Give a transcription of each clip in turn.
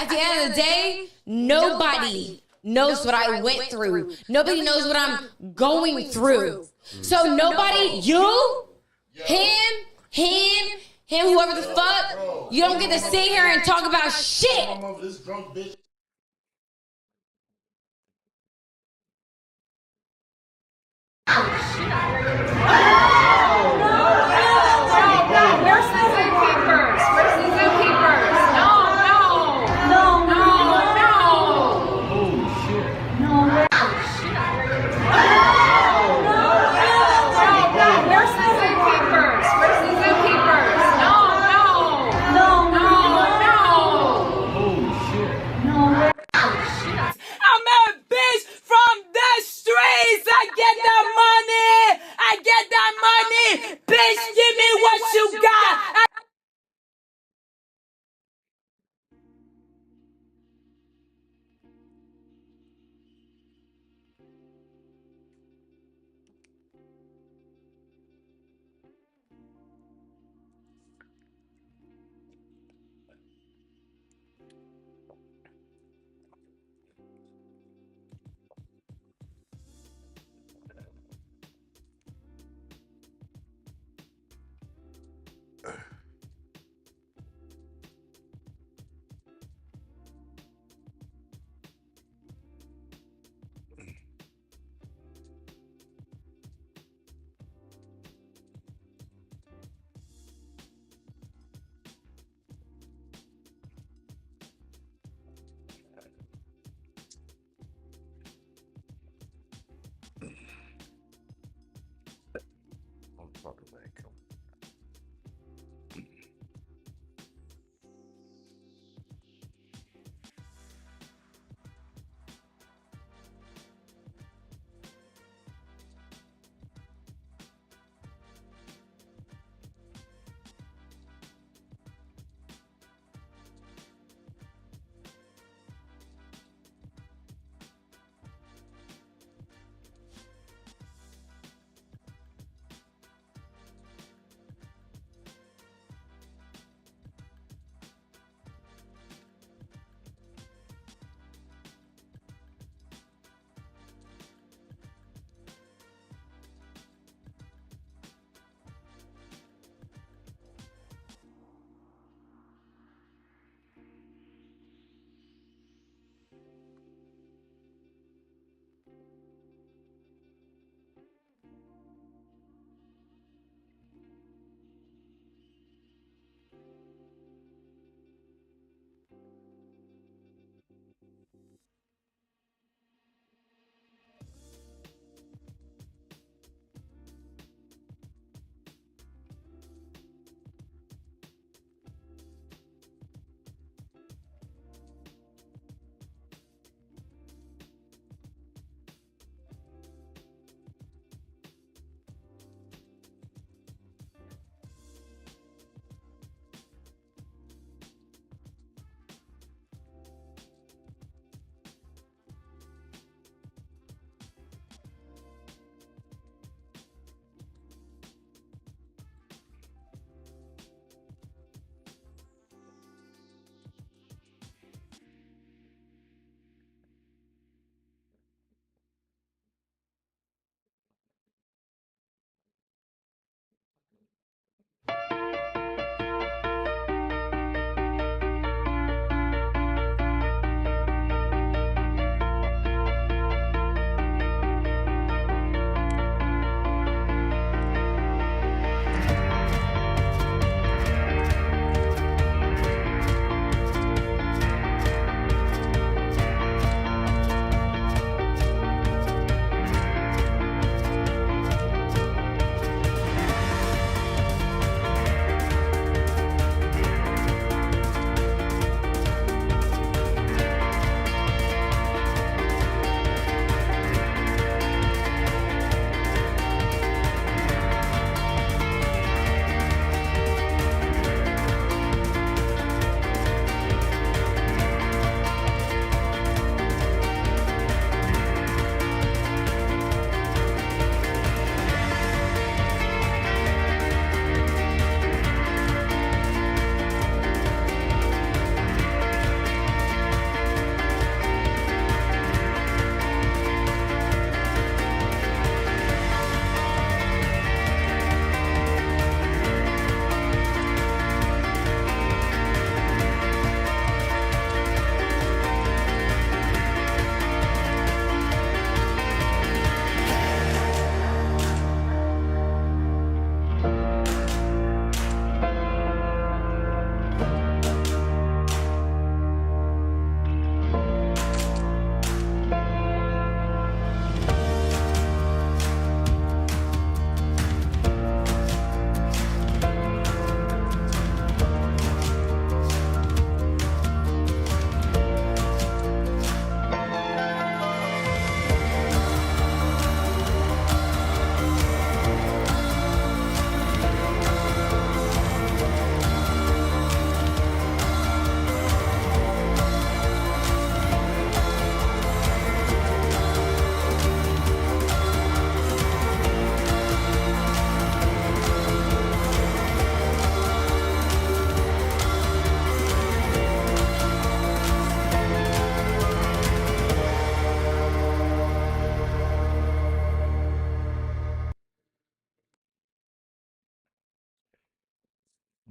At the end of the day, nobody knows what I went through. Nobody knows what I'm going through. So nobody, you, him, whoever the fuck, you don't get to sit here and talk about shit.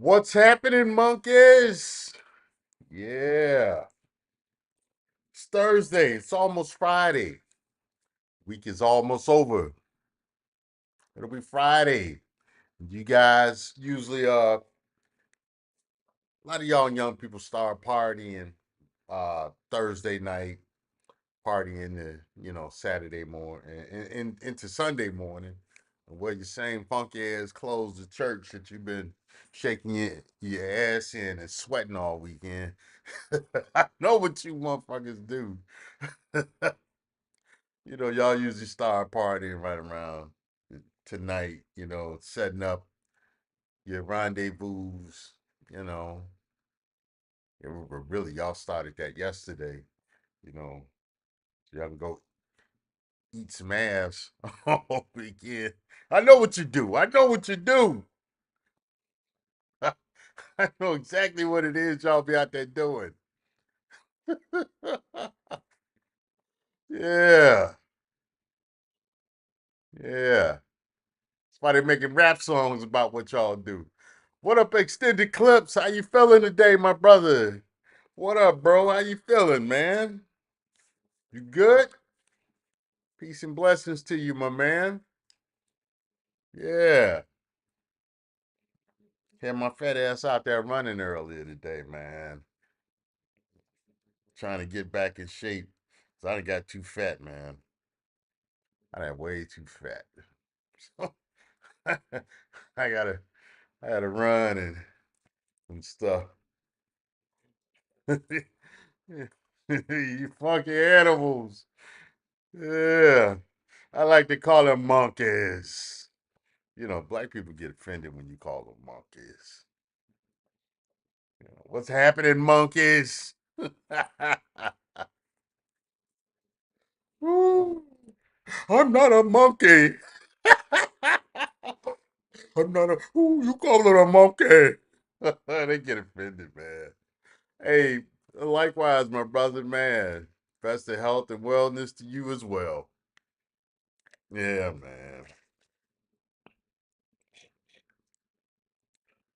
What's happening, monkeys? Yeah. It's Thursday. It's almost Friday. Week is almost over. It'll be Friday. You guys usually a lot of y'all young people start partying Thursday night, partying the Saturday morning and into Sunday morning. Where your same funky ass clothes the church that you've been shaking your ass in and sweating all weekend. I know what you motherfuckers do. Y'all usually start partying right around tonight, setting up your rendezvous, you know. Really, y'all started that yesterday, you know. So y'all can go eat some ass all weekend. I know what you do. I know what you do. I know exactly what it is y'all be out there doing. Yeah. Yeah. That's why they making rap songs about what y'all do. What up, Extended Clips? How you feeling today, my brother? What up, bro? How you feeling, man? You good? Peace and blessings to you, my man. Yeah. Had my fat ass out there running earlier today, man. Trying to get back in shape. So I done got too fat, man. I got way too fat. So I gotta I had to run and stuff. You funky animals. Yeah. I like to call them monkeys. Black people get offended when you call them monkeys. What's happening, monkeys? Ooh, I'm not a monkey. I'm not a. Ooh, you call it a monkey. They get offended, man. Hey, likewise, my brother, man. Best of health and wellness to you as well. Yeah, man.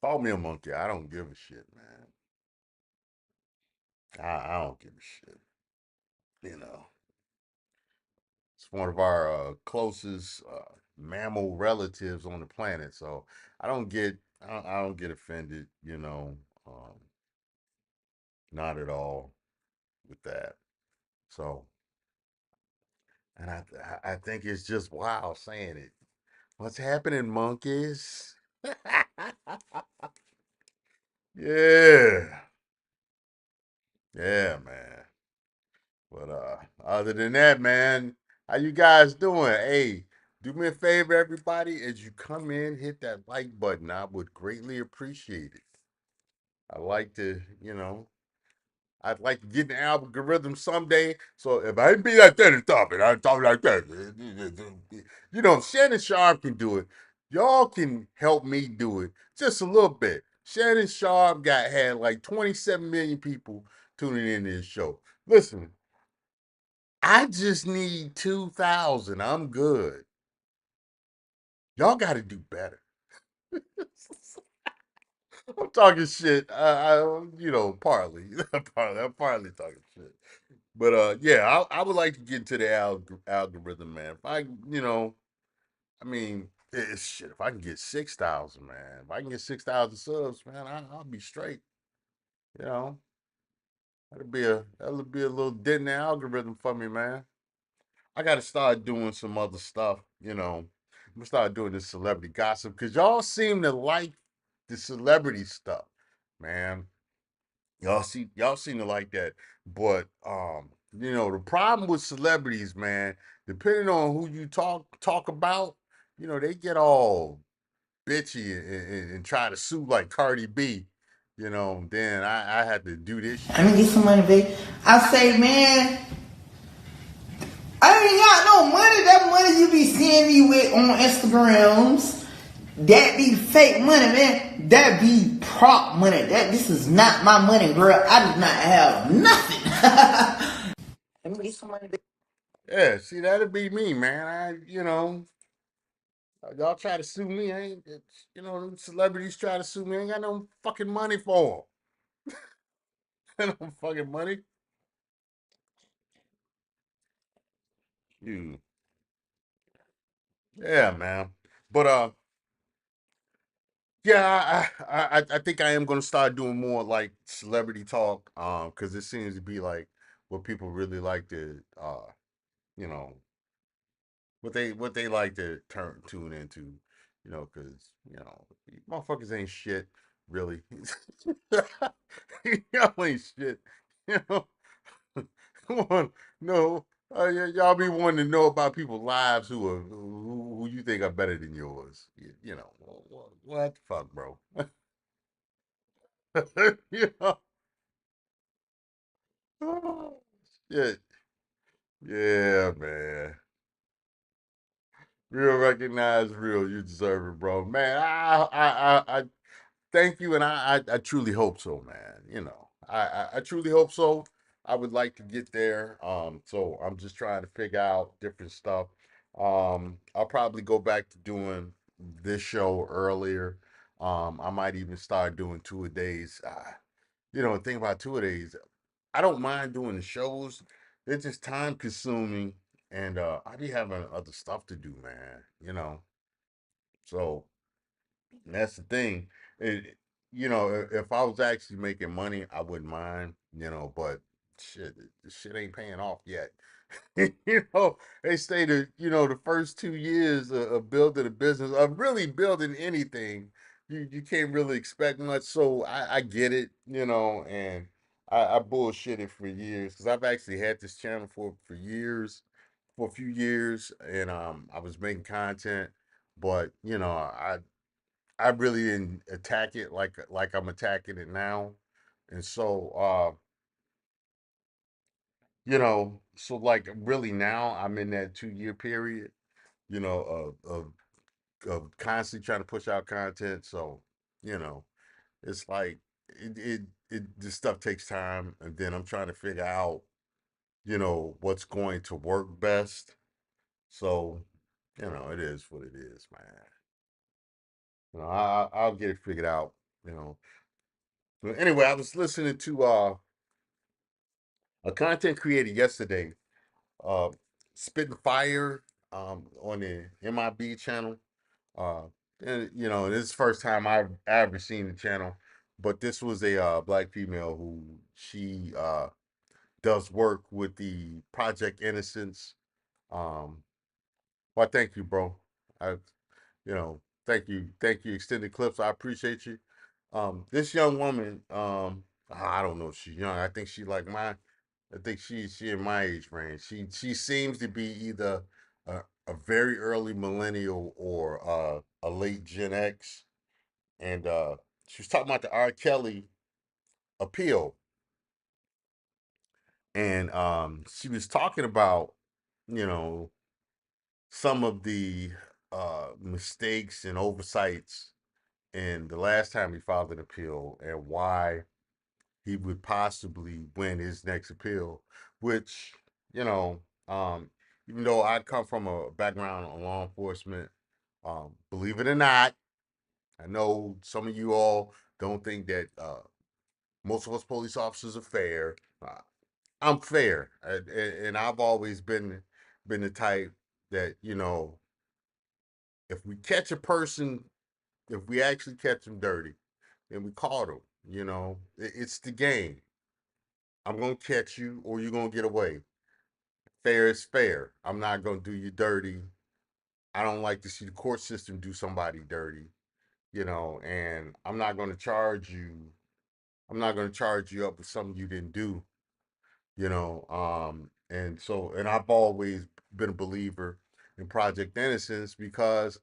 Call me a monkey. I don't give a shit, man. I don't give a shit. You know, it's one of our closest mammal relatives on the planet, so I don't get offended. Not at all with that. So, and I think it's just wild saying it. What's happening, monkeys? Yeah, yeah, man. But other than that, man, how you guys doing? Hey, do me a favor, everybody, as you come in, hit that like button. I would greatly appreciate it. I like to, I'd like to get in the algorithm someday. So if I be like that and talking, I talk like that. Shannon Sharp can do it. Y'all can help me do it just a little bit. Shannon Sharp had like 27 million people tuning in to his show. Listen, I just need 2,000. I'm good. Y'all got to do better. I'm talking shit. Partly, I'm partly talking shit. But yeah, I would like to get into the algorithm, man. If I, I mean, it's shit. If I can get 6,000, man. If I can get 6,000 subs, man, I'll be straight. You know, that'll be a little dent in the algorithm for me, man. I got to start doing some other stuff. I'm gonna start doing this celebrity gossip because y'all seem to like the celebrity stuff, man. Y'all seem to like that. But the problem with celebrities, man, depending on who you talk about, they get all bitchy and try to sue like Cardi B. Then I had to do this Let shit. me get some money, babe. I say, man, I ain't got no money. That money you be seeing me with on Instagrams, that be fake money, man. That be prop money. This is not my money, girl. I do not have nothing. Let me get some money, babe. Yeah, see, that'd be me, man. Y'all try to sue me. I ain't, them celebrities try to sue me. I ain't got no fucking money for them. No fucking money. You, yeah, man. But yeah, I think I am gonna start doing more like celebrity talk, because it seems to be like what people really like to, you know, what they like to tune into, because motherfuckers ain't shit really. Y'all ain't shit, you know. Come on, no, y'all be wanting to know about people's lives who you think are better than yours. What the fuck, bro? you know, oh, shit, yeah, man. Real recognize real. You deserve it, bro. Man, I thank you, and I truly hope so, man. I truly hope so. I would like to get there. So I'm just trying to figure out different stuff. I'll probably go back to doing this show earlier. I might even start doing 2 a days. The thing about 2 a days, I don't mind doing the shows. They're just time consuming, and I be having other stuff to do, man. So that's the thing. If I was actually making money, I wouldn't mind. But shit, the shit ain't paying off yet. They say that the first 2 years of building a business, of really building anything, you can't really expect much. So I get it, and I bullshitted for years because I've actually had this channel for years, for a few years, and I was making content, but I really didn't attack it like I'm attacking it now, and so so like really now I'm in that 2 year period, of constantly trying to push out content. So you know, it's like this stuff takes time, and then I'm trying to figure out what's going to work best. So it is what it is, man. I'll get it figured out. You know. But anyway, I was listening to a content creator yesterday, uh, spitting fire, on the MIB channel. Uh, and this is the first time I've ever seen the channel, but this was a black female who she does work with the Project Innocence. Um, well, thank you, bro. I thank you, Extended Clips. I appreciate you. This young woman, I don't know if she's young. I think she like my I think she in my age range. She seems to be either a very early millennial or a late Gen X. And she was talking about the R. Kelly appeal, and she was talking about you know some of the mistakes and oversights in the last time he filed an appeal and why he would possibly win his next appeal, which, you know, um, even though I come from a background on law enforcement, believe it or not, I know some of you all don't think that most of us police officers are fair. I'm fair, and I've always been the type that if we catch a person, if we actually catch them dirty, then we caught them. It's the game. I'm gonna catch you, or you're gonna get away. Fair is fair. I'm not gonna do you dirty. I don't like to see the court system do somebody dirty, and I'm not gonna charge you. I'm not gonna charge you up with something you didn't do, and I've always been a believer in Project Innocence because,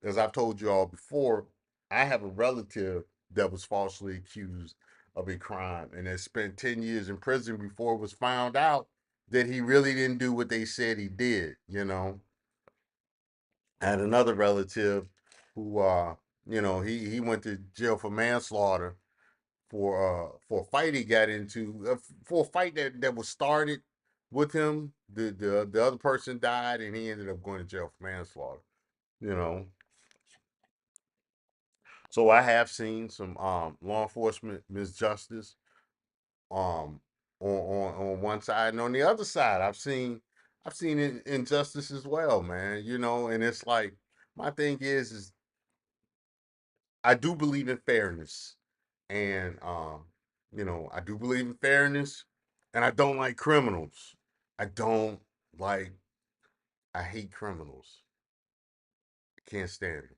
as I've told you all before, I have a relative that was falsely accused of a crime and has spent 10 years in prison before it was found out that he really didn't do what they said he did. I had another relative who he went to jail for manslaughter for a fight he got into, for a fight that was started with him. The other person died, and he ended up going to jail for manslaughter. You know, So I have seen some law enforcement misjustice um on one side, and on the other side I've seen injustice as well, man. And it's like, my thing is I do believe in fairness, and I do believe in fairness, and I don't like criminals. I don't like I hate criminals. I can't stand it.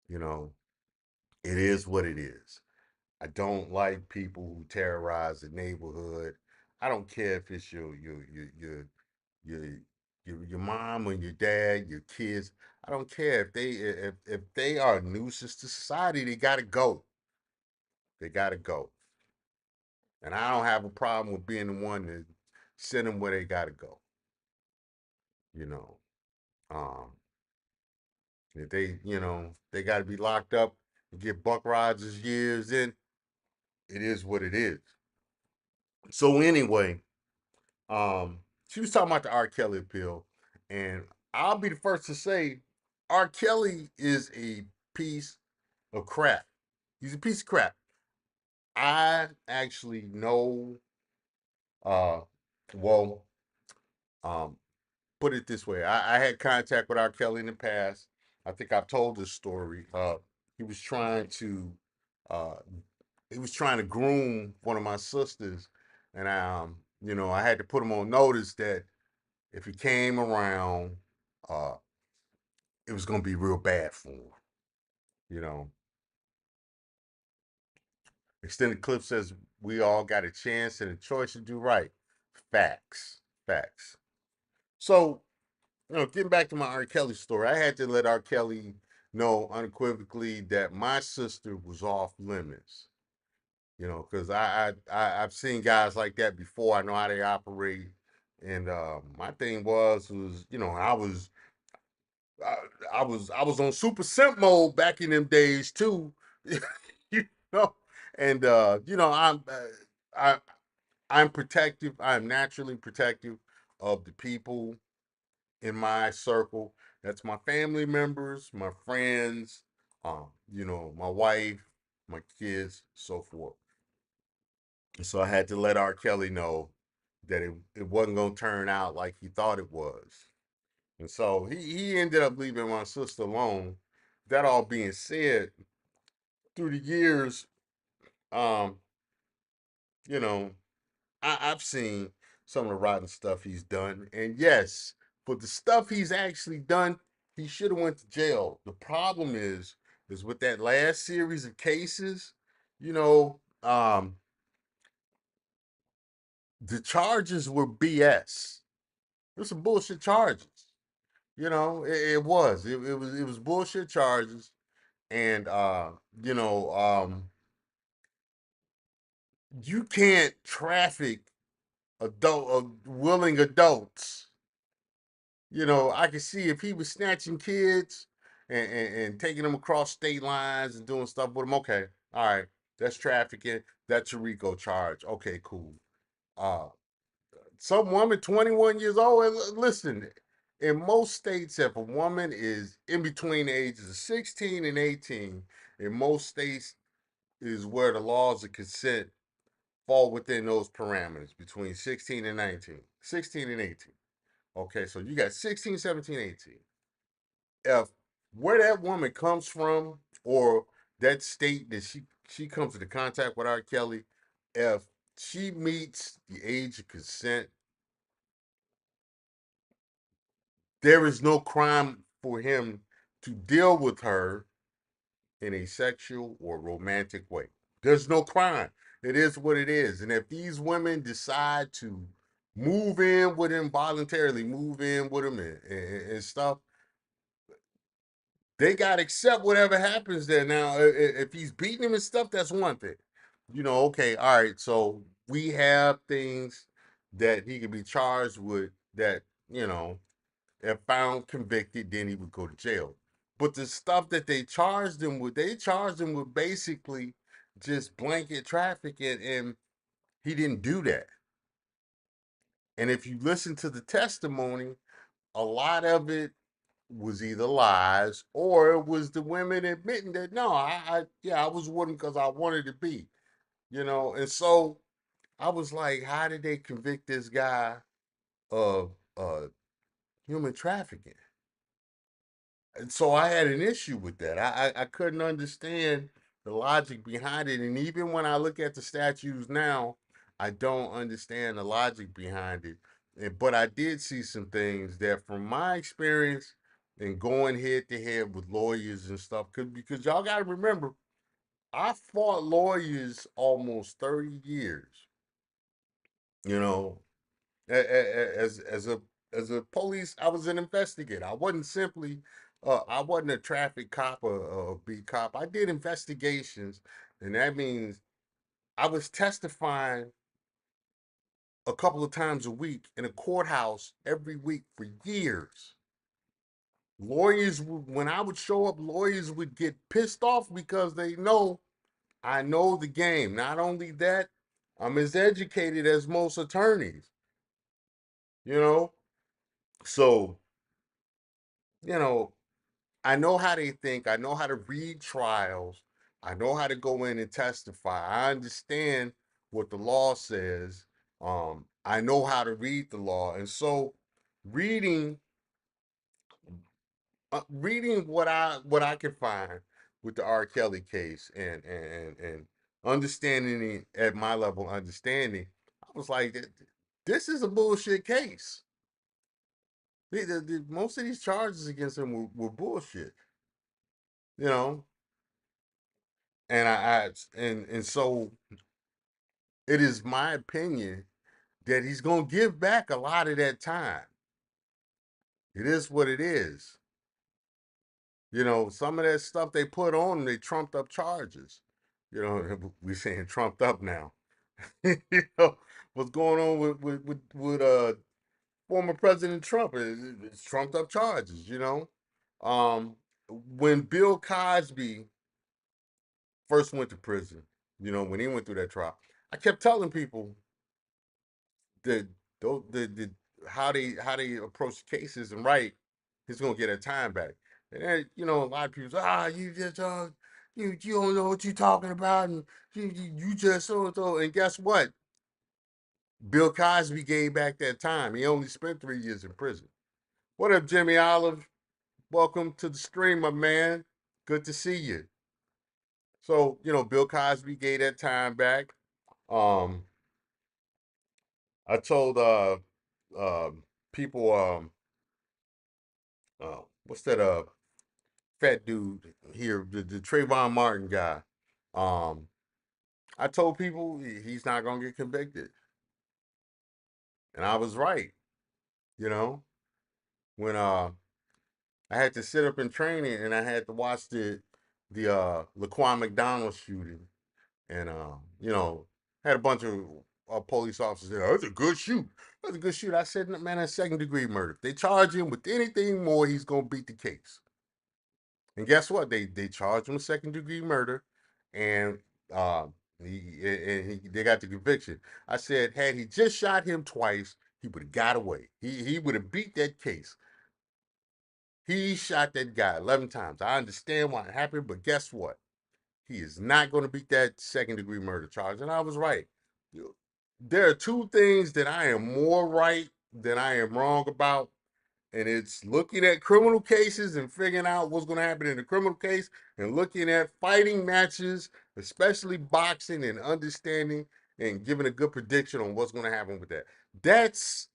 You know, it is what it is. I don't like people who terrorize the neighborhood. I don't care if it's your your mom or your dad, your kids. I don't care if they are a nuisance to society. They gotta go. They gotta go. And I don't have a problem with being the one to send them where they gotta go. You know, um, if they gotta be locked up and get Buck Rogers years in. It is what it is. So anyway, she was talking about the R. Kelly appeal, and I'll be the first to say R. Kelly is a piece of crap. He's a piece of crap. I actually know, uh, well, um, put it this way. I had contact with R. Kelly in the past. I think I've told this story. He was trying to, uh, he was trying to groom one of my sisters, and I had to put him on notice that if he came around, uh, it was gonna be real bad for him. You know, extended clip says we all got a chance and a choice to do right. Facts, facts. So, getting back to my R. Kelly story, I had to let R. Kelly know unequivocally that my sister was off limits. Because I've seen guys like that before. I know how they operate, and my thing was I, I was on super simp mode back in them days too, you know, and I I'm protective. I'm naturally protective of the people in my circle. That's my family members, my friends, my wife, my kids, so forth. And so I had to let R. Kelly know that it wasn't gonna turn out like he thought it was. And so he ended up leaving my sister alone. That all being said, through the years, um, you know, I've seen some of the rotten stuff he's done. And yes, for the stuff he's actually done, he should have went to jail. The problem is with that last series of cases, you know, the charges were BS. It was some bullshit charges. It was bullshit charges. And you know, you can't traffic willing adults. I can see if he was snatching kids and taking them across state lines and doing stuff with them. Okay, all right, that's trafficking. That's a RICO charge. Okay, cool. Uh, some woman, 21 years old. And listen, in most states, if a woman is in between the ages of 16 and 18, in most states is where the laws of consent fall within those parameters between 16 and 19, 16 and 18. Okay, so you got 16, 17, 18. If where that woman comes from, or that state that she comes into contact with R. Kelly, if she meets the age of consent, there is no crime for him to deal with her in a sexual or romantic way. There's no crime. It is what it is. And if these women decide to move in with him voluntarily, move in with him and stuff, they got to accept whatever happens there. Now, if he's beating him and stuff, that's one thing. Okay, all right. So we have things that he can be charged with that, if found convicted, then he would go to jail. But the stuff that they charged him with basically just blanket trafficking, and he didn't do that. And if you listen to the testimony, a lot of it was either lies or it was the women admitting that no, I was with him because I wanted to be, and so I was like, how did they convict this guy of human trafficking? And so I had an issue with that. I couldn't understand the logic behind it. And even when I look at the statues now, I don't understand the logic behind it. But I did see some things that, from my experience and going head to head with lawyers and stuff, because y'all got to remember, I fought lawyers almost 30 years, you know, as a police. I was an investigator. I wasn't a traffic cop or a beat cop. I did investigations, and that means I was testifying a couple of times a week in a courthouse every week for years. Lawyers, when I would show up, lawyers would get pissed off because they know I know the game. Not only that, I'm as educated as most attorneys, you know? So, you know, I know how they think. I know how to read trials. I know how to go in and testify. I understand what the law says. I know how to read the law, and so reading, reading what I can find with the R. Kelly case, and understanding it at my level, understanding, I was like, this is a bullshit case. Most of these charges against him were bullshit, you know. And so it is my opinion that he's gonna give back a lot of that time. It is what it is. Some of that stuff they put on him, they trumped up charges. We saying trumped up now. you know what's going on with former President Trump? It's trumped up charges. Um, when Bill Cosby first went to prison, when he went through that trial, I kept telling people the the how they approach cases and right, he's gonna get that time back. And then, a lot of people say, you just you don't know what you're talking about, and you just so and so. And guess what? Bill Cosby gave back that time. He only spent 3 years in prison. What up, Jimmy Olive? Welcome to the stream, my man. Good to see you. So, Bill Cosby gave that time back. Um, I told people, what's that fat dude here, the Trayvon Martin guy. Um, I told people he's not gonna get convicted, and I was right. You know, when I had to sit up in training and I had to watch the Laquan McDonald shooting, and had a bunch of police officers there. That's a good shoot. That's a good shoot. I said, man, that's second degree murder. If they charge him with anything more, he's gonna beat the case. And guess what? They charged him with second degree murder, and uh, they got the conviction. I said, had he just shot him twice, he would have got away. He would have beat that case. He shot that guy 11 times. I understand why it happened, but guess what? He is not going to beat that second degree murder charge. And I was right. There are two things that I am more right than I am wrong about, and it's looking at criminal cases and figuring out what's going to happen in the criminal case, and looking at fighting matches, especially boxing, and understanding and giving a good prediction on what's going to happen with that. That's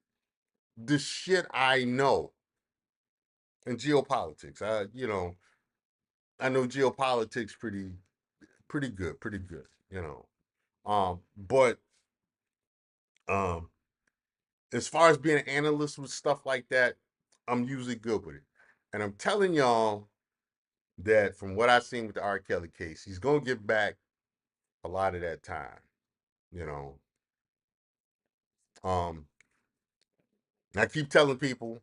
the shit I know. And geopolitics, I know geopolitics pretty good. But um, as far as being an analyst with stuff like that, I'm usually good with it. And I'm telling y'all that from what I've seen with the R. Kelly case, he's gonna give back a lot of that time. You know, um, I keep telling people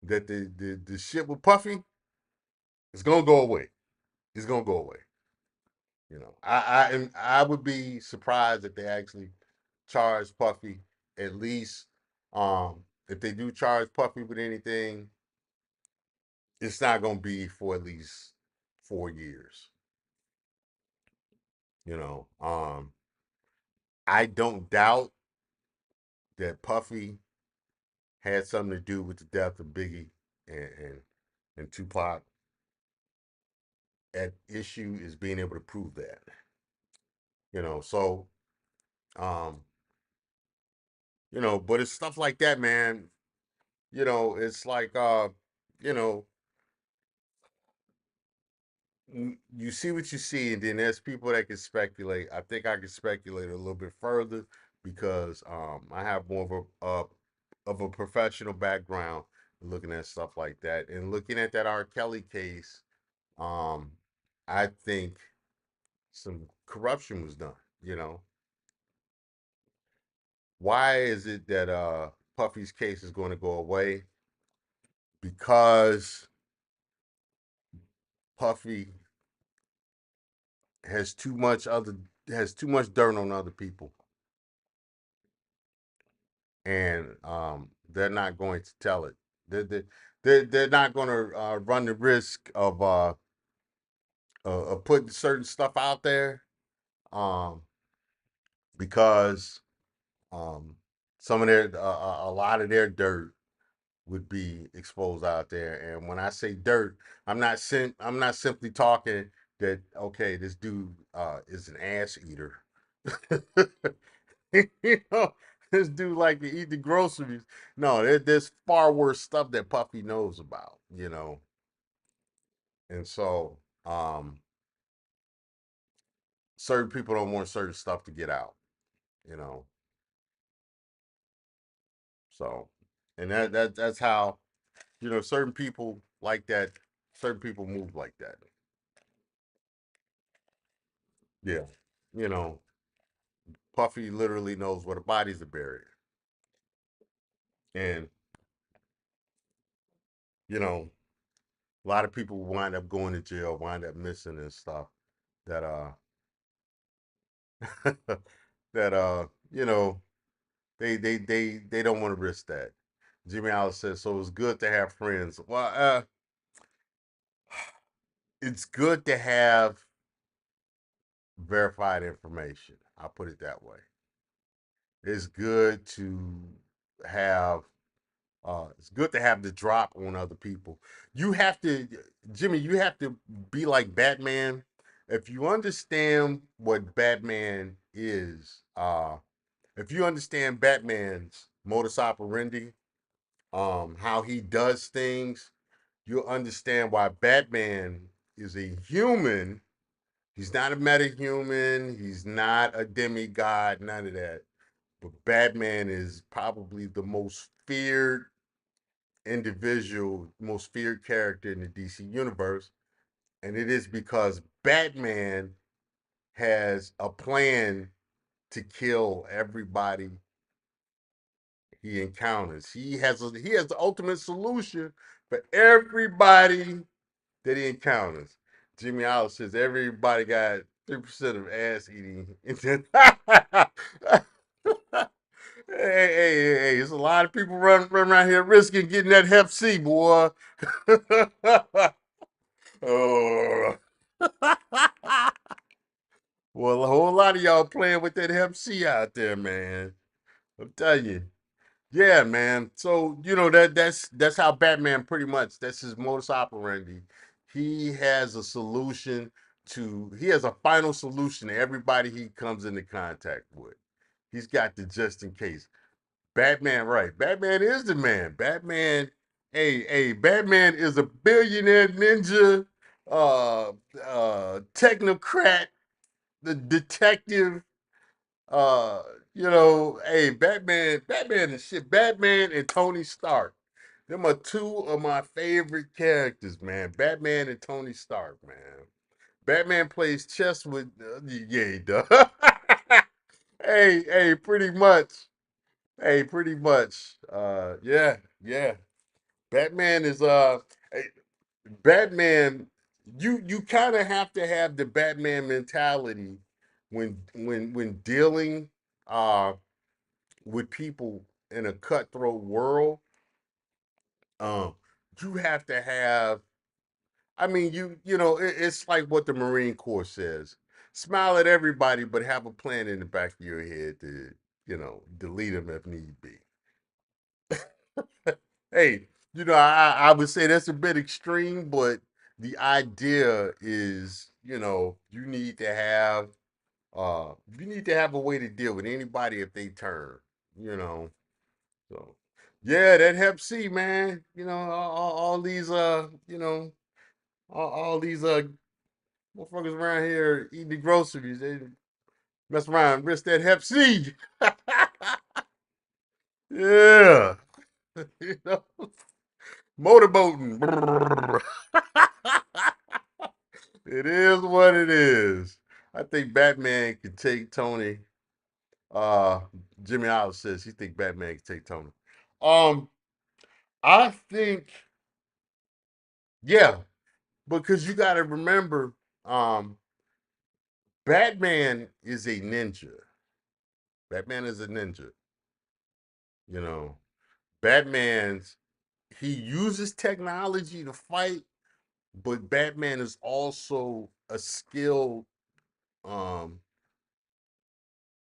that the shit with Puffy is gonna go away. It's gonna go away. I would be surprised if they actually charge Puffy. At least, if they do charge Puffy with anything, it's not going to be for at least 4 years. You know, I don't doubt that Puffy had something to do with the death of Biggie and Tupac. At issue is being able to prove that. You know, so um, but it's stuff like that, man. It's like you know, you see what you see, and then there's people that can speculate. I think I can speculate a little bit further because I have more of a professional background looking at stuff like that and looking at that R. Kelly case. Um, I think some corruption was done. You know, why is it that Puffy's case is going to go away? Because Puffy has too much dirt on other people, and they're not going to tell it. They're not going to run the risk of putting certain stuff out there, um, because um, some of their a lot of their dirt would be exposed out there. And when I say dirt, I'm not simply talking that okay, this dude is an ass eater. you know, this dude like to eat the groceries. No, there's far worse stuff that Puffy knows about, And so, certain people don't want certain stuff to get out, you know. So, and that's how, certain people like that. Certain people move like that. Yeah, you know, Puffy literally knows where the bodies are buried, and you know, a lot of people wind up going to jail, wind up missing and stuff. That that they don't want to risk that. Jimmy Alice says, so it's good to have friends. Well, it's good to have verified information. I'll put it that way. It's good to have it's good to have the drop on other people. You have to, Jimmy, you have to be like Batman. If you understand what Batman is, if you understand Batman's modus operandi, how he does things, you'll understand why Batman is a human. He's not a metahuman. He's not a demigod. None of that. But Batman is probably the most feared individual, most feared character in the DC universe. And it is because Batman has a plan to kill everybody he encounters. He has the ultimate solution for everybody that he encounters. Jimmy Alice says everybody got 3% of ass eating. Hey, there's a lot of people running around here risking getting that Hep C, boy. Oh. Well, a whole lot of y'all playing with that Hep C out there, man. I'm telling you. Yeah, man. So, that's how Batman pretty much, that's his modus operandi. He has he has a final solution to everybody he comes into contact with. He's got the just in case. Batman, right. Batman is the man. Batman is a billionaire ninja, uh, technocrat, the detective, Batman is shit. Batman and Tony Stark. Them are two of my favorite characters, man. Batman and Tony Stark, man. Batman plays chess with, yeah, he does. Pretty much. Hey, pretty much. Yeah. Batman is hey, Batman. You kind of have to have the Batman mentality when dealing uh with people in a cutthroat world. Um, you have to have I mean, you know, it's like what the Marine Corps says: smile at everybody, but have a plan in the back of your head to, you know, delete them if need be. Hey, you know, I would say that's a bit extreme, but the idea is, you know, you need to have a way to deal with anybody if they turn, you know. So yeah, that Hep C, man. You know, all these you know, all these motherfuckers around here eating the groceries, they mess around, risk that Hep C. Yeah. You know, motorboating. It is what it is. I think Batman could take Tony. Uh, Jimmy Olive says he think Batman can take Tony. Um, I think, yeah, because you got to remember, um, Batman is a ninja. Batman is a ninja. You know, Batman's he uses technology to fight, but Batman is also a skilled um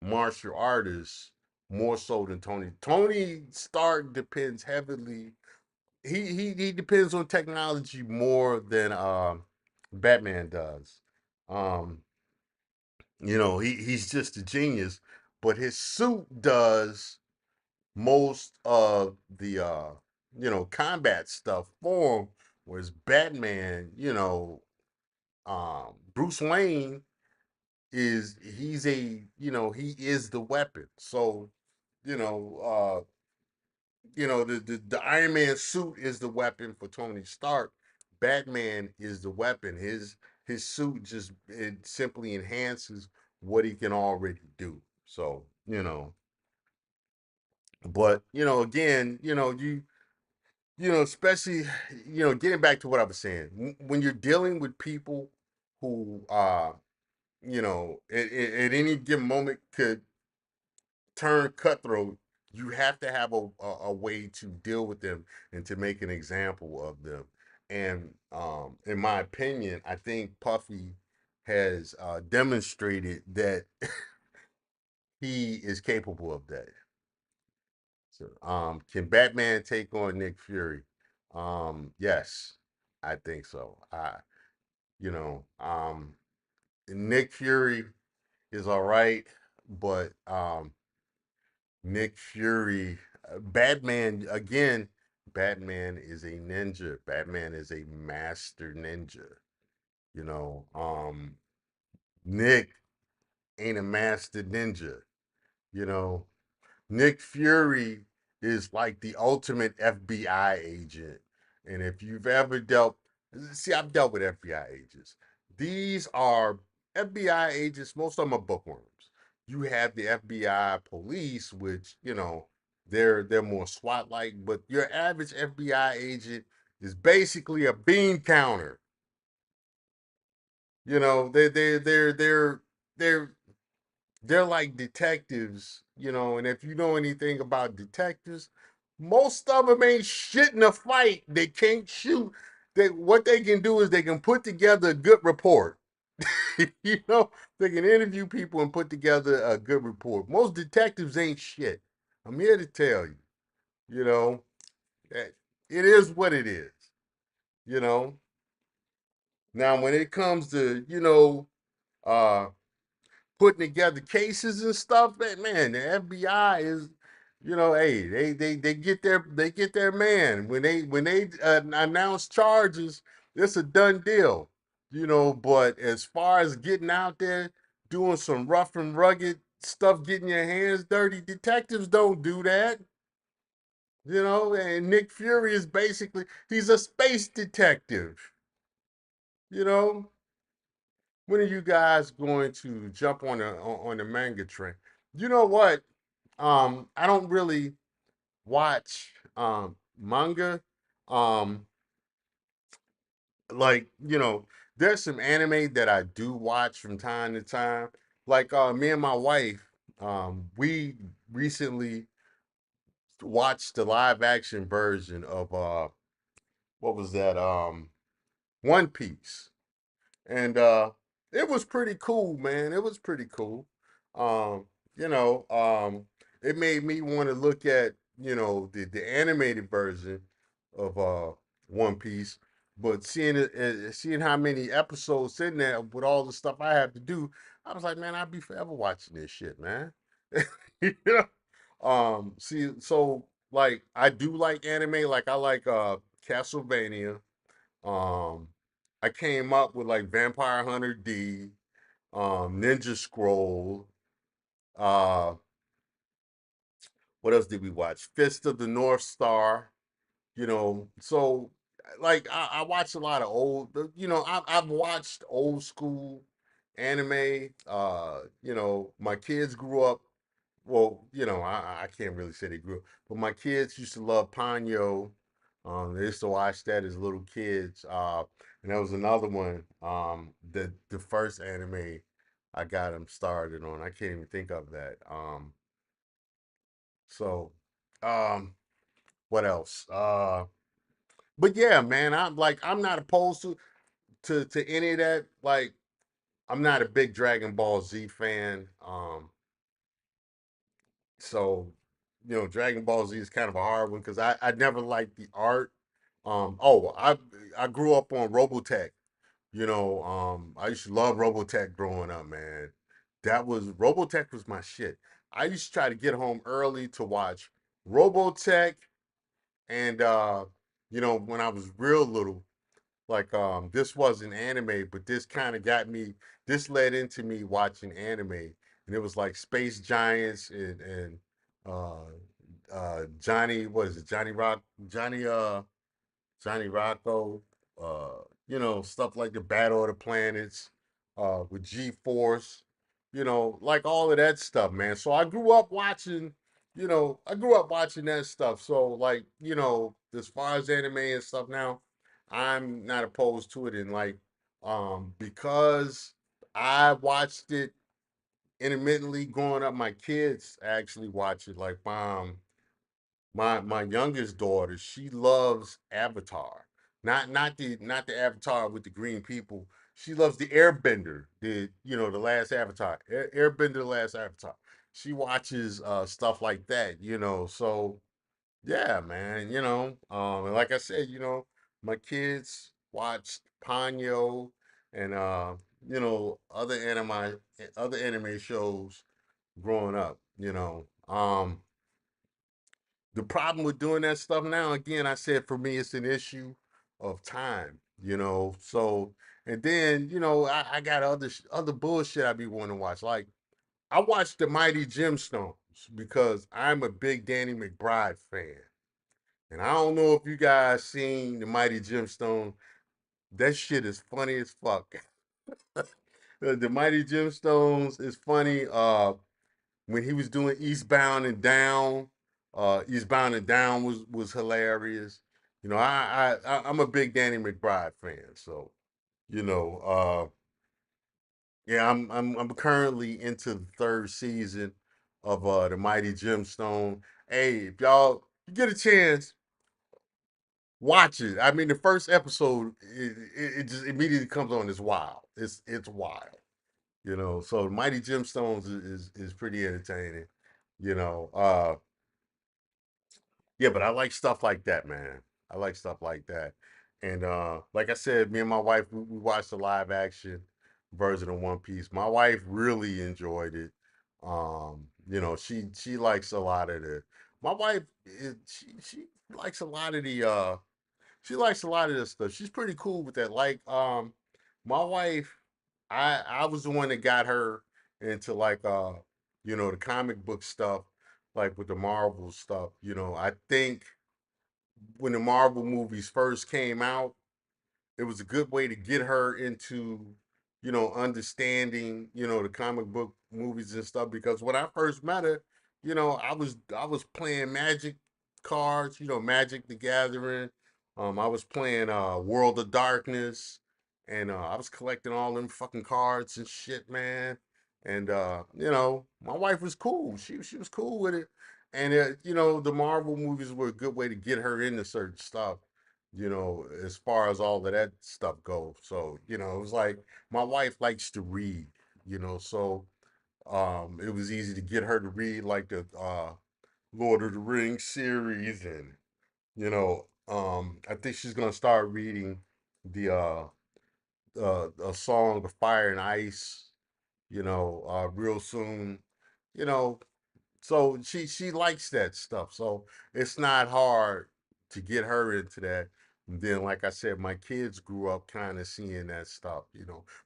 martial artist more so than Tony. Tony Stark depends heavily. He depends on technology more than Batman does. Um, you know, he's just a genius, but his suit does most of the you know, combat stuff for him, whereas Batman, you know, Bruce Wayne he's a, you know, he is the weapon. So, you know, the Iron Man suit is the weapon for Tony Stark. Batman is the weapon. His suit just it simply enhances what he can already do. So, you know, but you know, again, you know, especially, you know, getting back to what I was saying, when you're dealing with people who you know, at any given moment could turn cutthroat, you have to have a way to deal with them and to make an example of them. And in my opinion, I think Puffy has demonstrated that he is capable of that. So, can Batman take on Nick Fury? Yes, I think so. You know, Nick Fury is all right, but Nick Fury, Batman again. Batman is a ninja. Batman is a master ninja. You know, Nick ain't a master ninja. You know, Nick Fury is like the ultimate FBI agent. And if you've ever see, I've dealt with FBI agents. These are FBI agents, most of them are bookworms. You have the FBI police, which, you know, they're more SWAT like, but your average FBI agent is basically a bean counter. You know, they're they're like detectives, you know, and if you know anything about detectives, most of them ain't shit in a fight. They can't shoot. What they can do is they can put together a good report. You know, they can interview people and put together a good report. Most detectives ain't shit. I'm here to tell you, you know, that it is what it is, you know. Now when it comes to, you know, uh putting together cases and stuff, man, the FBI is, you know, hey, they get their man when they announce charges, it's a done deal, you know. But as far as getting out there doing some rough and rugged stuff, getting your hands dirty, detectives don't do that, you know. And Nick Fury is basically he's a space detective, you know. When are you guys going to jump on the manga train? You know what? I don't really watch manga. Um, like, you know, there's some anime that I do watch from time to time. Like me and my wife, we recently watched the live action version of what was that? One Piece, and it was pretty cool, man. It was pretty cool. Um, you know, it made me want to look at the animated version of One Piece, but seeing how many episodes in there with all the stuff I have to do, I was like, man, I'd be forever watching this shit, man. you know? See, so like I do like anime, like I like Castlevania. Um, I came up with like Vampire Hunter D, Ninja Scroll. Uh, what else did we watch? Fist of the North Star. So like I watch a lot of I've watched old school anime. My kids grew up. Well, I can't really say they grew up, but my kids used to love Ponyo. They used to watch that as little kids. And there was another one. The first anime I got them started on. I can't even think of that. So, um, what else? But yeah, man, I'm not opposed to any of that. Like, I'm not a big Dragon Ball Z fan. So Dragon Ball Z is kind of a hard one because I never liked the art. I grew up on Robotech. I used to love Robotech growing up, man. Robotech was my shit. I used to try to get home early to watch Robotech and when I was real little, like this wasn't anime, but this led into me watching anime. And it was like Space Giants and uh Johnny, what is it, Johnny Rocco, stuff like the Battle of the Planets, with G Force, like all of that stuff, man. So I grew up watching that stuff. So like, as far as anime and stuff now, I'm not opposed to it. And like, because I watched it intermittently growing up, my kids actually watch it. Like, my youngest daughter, she loves Avatar. Not the Avatar with the green people. She loves the Airbender, the last Avatar. Airbender, the last Avatar. She watches stuff like that, So yeah, man, and like I said, my kids watched Ponyo and other anime shows growing up, the problem with doing that stuff now, again, I said for me, it's an issue of time. So, and then, I got other bullshit I be wanting to watch. Like, I watched the Mighty Gemstones because I'm a big Danny McBride fan. And I don't know if you guys seen the Mighty Gemstone. That shit is funny as fuck. The Mighty Gemstones is funny. When he was doing Eastbound and Down was hilarious. I'm a big Danny McBride fan, so you know, yeah, I'm currently into the third season of the Mighty Gemstone. Hey, if y'all you get a chance, watch it. I mean, the first episode it just immediately comes on. It's wild. It's wild. So the Mighty Gemstones is pretty entertaining. You know, uh, Yeah, but I like stuff like that, man. I like stuff like that. And like I said, me and my wife, we watched the live action version of One Piece. My wife really enjoyed it. She likes a lot of the my wife she likes a lot of the she likes a lot of this stuff. She's pretty cool with that. Like my wife, I was the one that got her into like the comic book stuff, like with the Marvel stuff. I think when the Marvel movies first came out, it was a good way to get her into, understanding, the comic book movies and stuff. Because when I first met her, I was playing Magic cards, Magic the Gathering. I was playing World of Darkness, and I was collecting all them fucking cards and shit, man. And my wife was cool. She was cool with it. And the Marvel movies were a good way to get her into certain stuff. as far as all of that stuff goes. So, it was like my wife likes to read, so it was easy to get her to read like the Lord of the Rings series, and I think she's gonna start reading the a Song of Fire and Ice, real soon, you know. So she likes that stuff. So it's not hard to get her into that. And then, like I said, my kids grew up kind of seeing that stuff.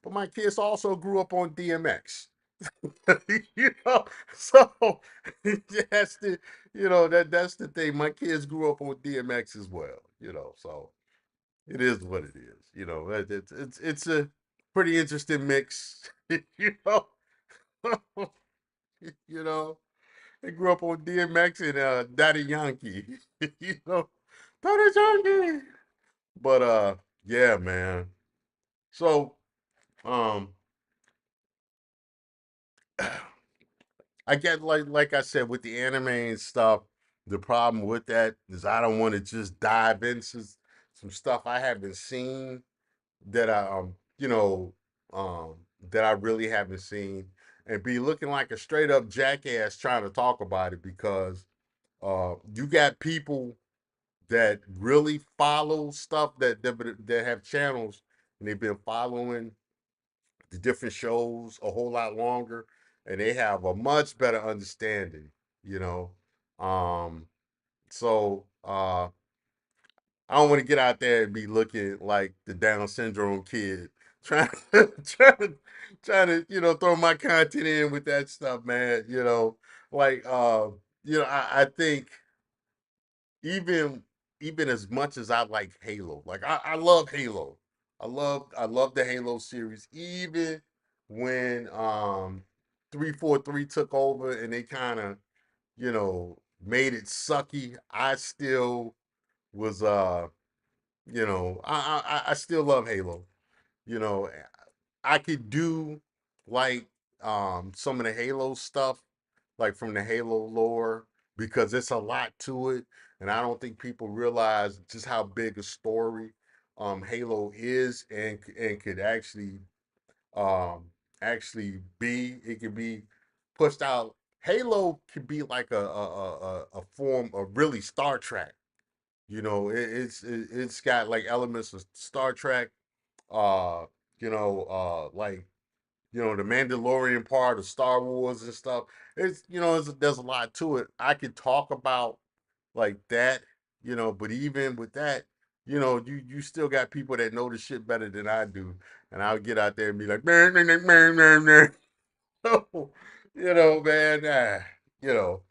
But my kids also grew up on DMX. you know, so that's that's the thing. My kids grew up on DMX as well. So it is what it is. It's a pretty interesting mix. you know, you know. They grew up on DMX and Daddy Yankee. you know, Daddy Yankee. But yeah, man. So um, I get like I said with the anime and stuff. The problem with that is I don't want to just dive into some stuff I haven't seen that um that I really haven't seen and be looking like a straight up jackass trying to talk about it because you got people that really follow stuff that have channels and they've been following the different shows a whole lot longer and they have a much better understanding, you know. Um so I don't want to get out there and be looking like the Down syndrome kid trying trying to throw my content in with that stuff, man. Like I think even even as much as I like Halo, like I love Halo. I love the Halo series. Even when 343 took over and they kind of, made it sucky, I still was I still love Halo. You know, I could do like some of the Halo stuff, like from the Halo lore, because it's a lot to it, and I don't think people realize just how big a story Halo is and could um be. It could be pushed out. Halo could be like a form of really Star Trek. It's got like elements of Star Trek, uh, like the Mandalorian part of Star Wars and stuff. There's a lot to it. I could talk about like that, but even with that, you still got people that know the shit better than I do, and I'll get out there and be like, man, man, man, man, man, man. Man, you know,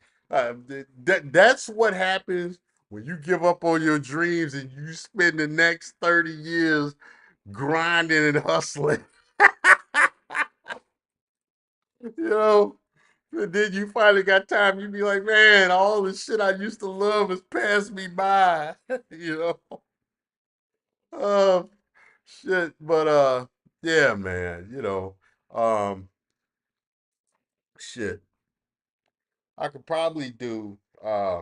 that's what happens when you give up on your dreams and you spend the next 30 years grinding and hustling. you know, and then you finally got time. You be like, man, all the shit I used to love has passed me by. you know, uh, shit. But yeah, man. Um, shit. I could probably do uh,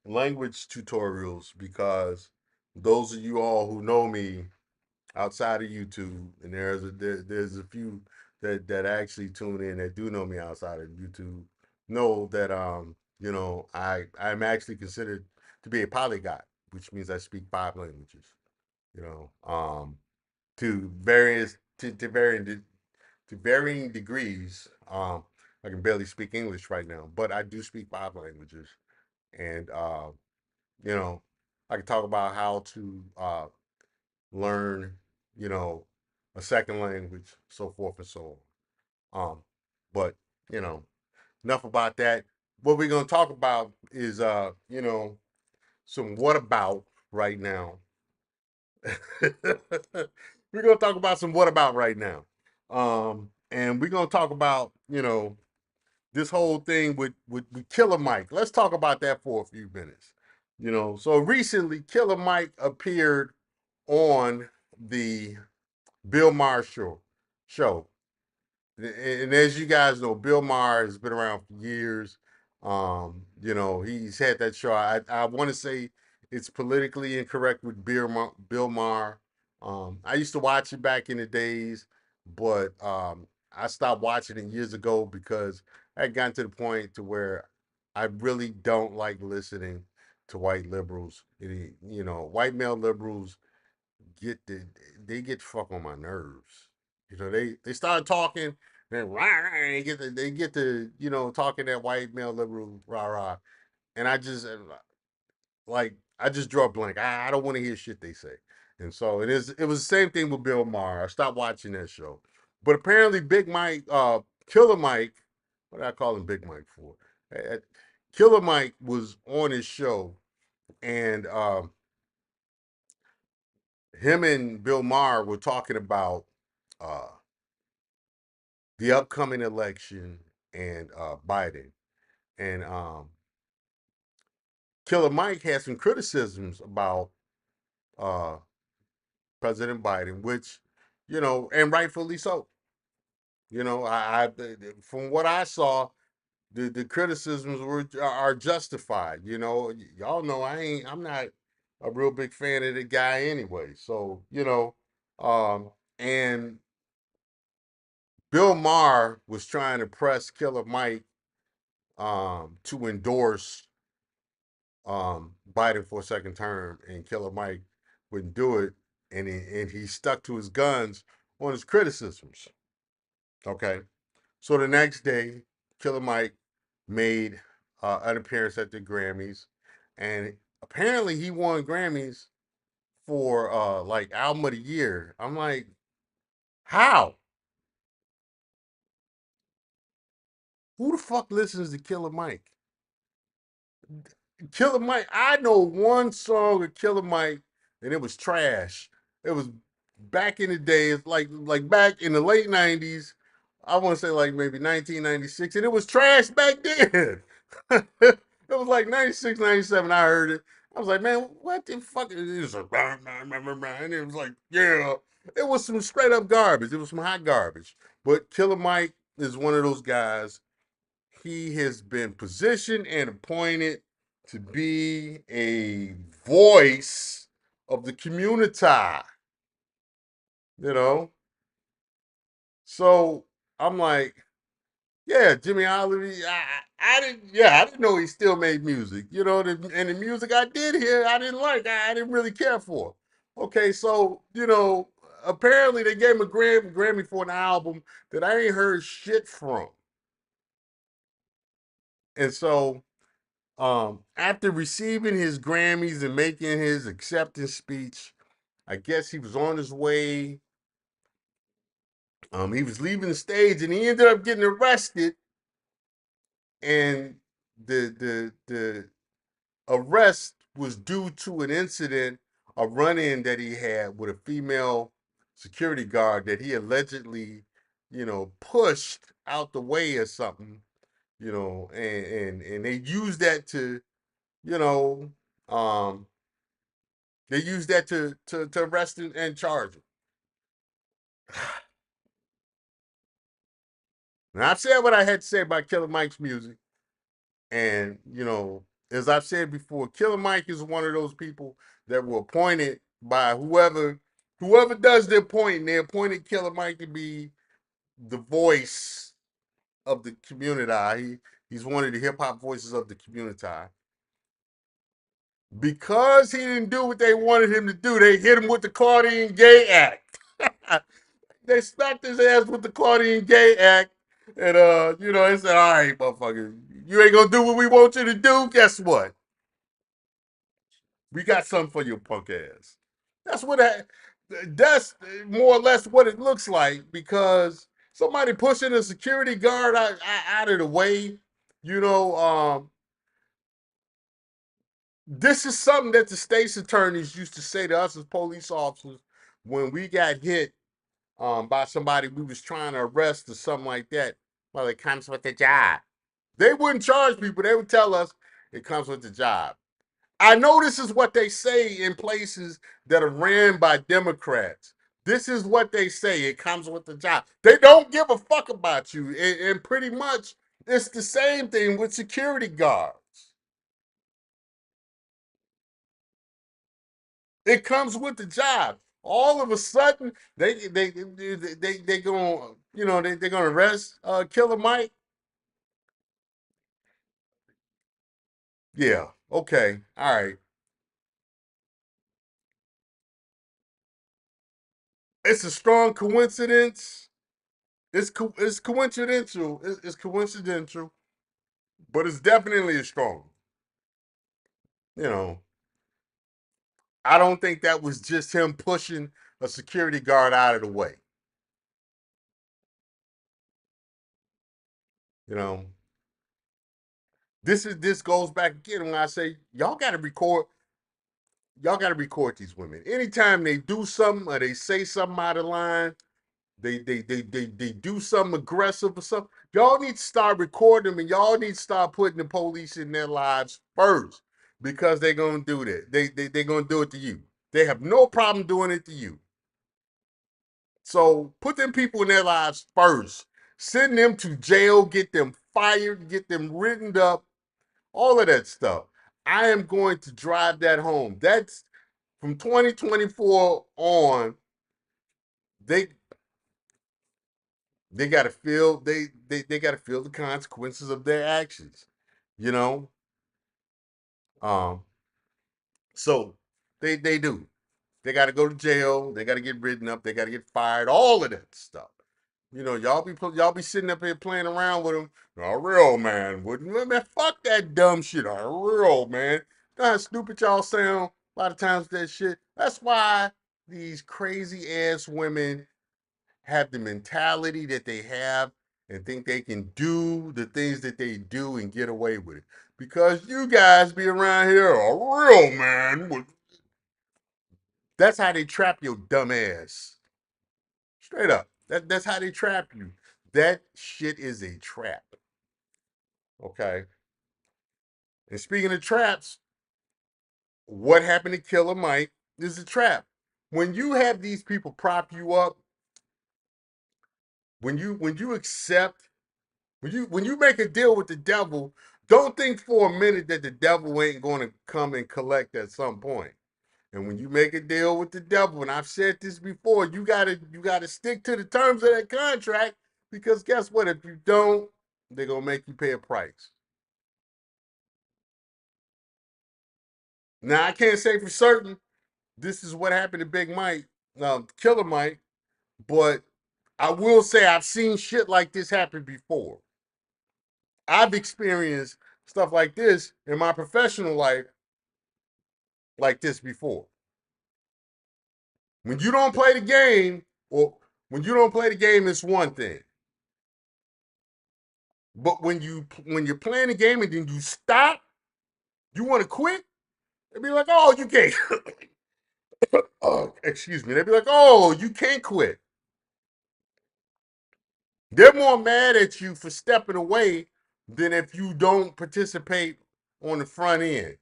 language tutorials because those of you all who know me outside of YouTube, and there's a few that actually tune in that do know me outside of YouTube, know that I'm actually considered to be a polyglot, which means I speak 5 languages. You know, to varying degrees. I can barely speak English right now, but I do speak 5 languages, and you know, I can talk about how to learn, you know, a second language, so forth and so on. But enough about that. What we're gonna talk about is some what about right now. we're gonna talk about some what about right now. And we're gonna talk about, this whole thing with Killer Mike. Let's talk about that for a few minutes. So recently Killer Mike appeared on the Bill Maher show. And as you guys know, Bill Maher has been around for years. He's had that show. I want to say It's politically incorrect with Bill Maher. I used to watch it back in the days, but I stopped watching it years ago because I had gotten to the point to where I really don't like listening to white liberals. White male liberals get the they get fuck on my nerves. They start talking, then they get to talking that white male liberal rah rah, and I just draw a blank. I don't want to hear shit they say. And so it was the same thing with Bill Maher. I stopped watching that show. But apparently Big Mike, Killer Mike, what did I call him Big Mike for? Killer Mike was on his show, and him and Bill Maher were talking about uh, the upcoming election and Biden. And Killer Mike had some criticisms about uh, President Biden, which, and rightfully so. I from what I saw, the criticisms are justified. Y'all know I'm not a real big fan of the guy anyway. So and Bill Maher was trying to press Killer Mike to endorse Biden for a second term, and Killer Mike wouldn't do it, and he stuck to his guns on his criticisms. Okay, so the next day, Killer Mike made an appearance at the Grammys, and apparently he won Grammys for like album of the year. I'm like, how? Who the fuck listens to Killer Mike? Killer Mike, I know one song of Killer Mike, and it was trash. It was back in the days, like back in the late '90s. I want to say like maybe 1996, and it was trash back then. It was like 96, 97. I heard it. I was like, man, what the fuck? It was like, and it was like, yeah, it was some straight up garbage. It was some hot garbage. But Killer Mike is one of those guys. He has been positioned and appointed to be a voice of the community, you know? So I'm like, yeah, Jimmy Oliver, I didn't know he still made music, and the music I did hear, I didn't like, I didn't really care for. Okay, so, apparently they gave him a Grammy for an album that I ain't heard shit from. And so after receiving his Grammys and making his acceptance speech, I guess he was on his way. He was leaving the stage and he ended up getting arrested. And the arrest was due to an incident, a run-in that he had with a female security guard that he allegedly, pushed out the way or something, and they used that to, you know, um, they used that to arrest and charge him. Now I've said what I had to say about Killer Mike's music, and as I've said before, Killer Mike is one of those people that were appointed by whoever does the appointing. They appointed Killer Mike to be the voice of the community. He's one of the hip hop voices of the community. Because he didn't do what they wanted him to do, they hit him with the Claudine Gay Act. They smacked his ass with the Claudine Gay Act. And they said, all right, motherfucker, you ain't gonna do what we want you to do. Guess what? We got something for your punk ass. That's what that's more or less what it looks like, because somebody pushing a security guard out of the way, you know, this is something that the state's attorneys used to say to us as police officers when we got hit by somebody we was trying to arrest or something like that. Well, it comes with the job. They wouldn't charge people. They would tell us it comes with the job. I know this is what they say in places that are ran by Democrats. This is what they say. It comes with the job. They don't give a fuck about you. And pretty much it's the same thing with security guards. It comes with the job. All of a sudden, they going they're gonna arrest Killer Mike. Yeah. Okay. All right. It's a strong coincidence. It's coincidental. It's coincidental, but it's definitely strong. You know, I don't think that was just him pushing a security guard out of the way. You know, this goes back again when I say y'all got to record these women. Anytime they do something or they say something out of line, they do something aggressive or something. Y'all need to start recording them, and y'all need to start putting the police in their lives first because they're gonna do that. They're gonna do it to you. They have no problem doing it to you. So put them people in their lives first. Send them to jail, get them fired, get them written up, all of that stuff. I am going to drive that home. That's from 2024 on. They they got to feel they got to feel the consequences of their actions. You know, um. So they do. They got to go to jail. They got to get written up. They got to get fired. All of that stuff. You know, y'all be sitting up here playing around with them. A real man wouldn't. Man, fuck that dumb shit. A real man. You know how stupid y'all sound a lot of times with that shit. That's why these crazy ass women have the mentality that they have and think they can do the things that they do and get away with it. Because you guys be around here, a real man would. That's how they trap your dumb ass. Straight up. That's how they trap you. That shit is a trap. Okay. And speaking of traps, what happened to Killer Mike is a trap. When you have these people prop you up, when you accept, when you make a deal with the devil, don't think for a minute that the devil ain't going to come and collect at some point. And when you make a deal with the devil, and I've said this before, you gotta stick to the terms of that contract because guess what? If you don't, they're gonna make you pay a price. Now I can't say for certain this is what happened to Big Mike, Killer Mike, but I will say I've seen shit like this happen before. I've experienced stuff like this in my professional life, like this before. When you don't play the game, or when you don't play the game, it's one thing. But when you're playing the game and then you stop, you want to quit. They'd be like, "Oh, you can't." Oh, excuse me. They'd be like, "Oh, you can't quit." They're more mad at you for stepping away than if you don't participate on the front end.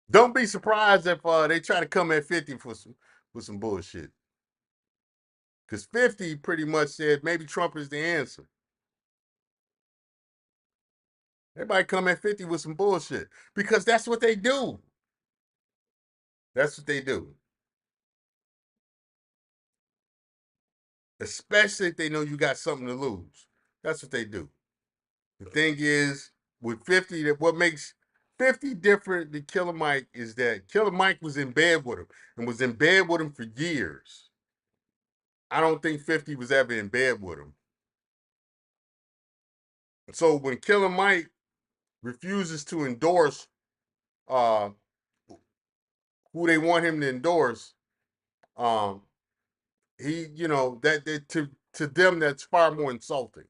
Don't be surprised if they try to come at 50 for some bullshit. Because 50 pretty much said maybe Trump is the answer. Everybody come at 50 with some bullshit because that's what they do. That's what they do. Especially if they know you got something to lose. That's what they do. The thing is, with 50, that what makes 50 different than Killer Mike is that Killer Mike was in bed with him and was in bed with him for years. I don't think 50 was ever in bed with him. So when Killer Mike refuses to endorse uh, who they want him to endorse, um, that to them that's far more insulting.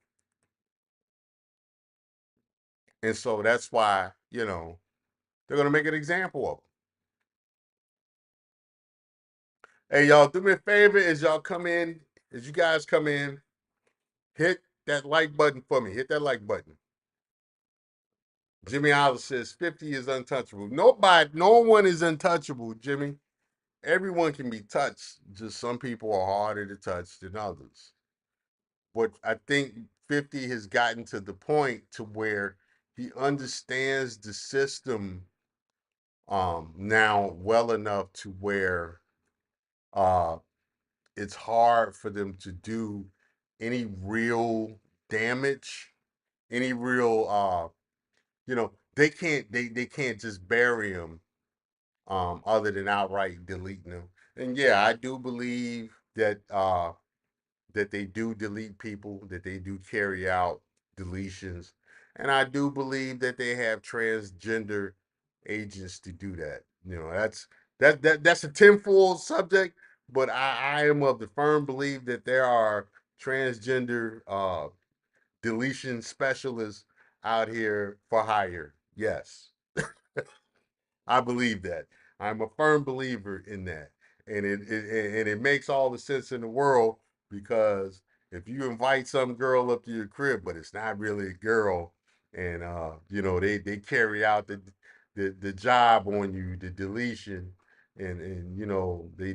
And so that's why, they're gonna make an example of him. Hey, y'all, do me a favor as you guys come in, hit that like button for me. Hit that like button. Jimmy Oliver says 50 is untouchable. No one is untouchable, Jimmy. Everyone can be touched. Just some people are harder to touch than others. But I think 50 has gotten to the point to where he understands the system now well enough to where uh it's hard for them to do any real damage, any real they can't just bury him other than outright deleting them. And yeah, I do believe that they do delete people, that they do carry out deletions. And I do believe that they have transgender agents to do that. That's a tenfold subject, but I am of the firm belief that there are transgender deletion specialists out here for hire. Yes. I believe that. I'm a firm believer in that, and it makes all the sense in the world because if you invite some girl up to your crib, but it's not really a girl, and they carry out the job on you, the deletion, and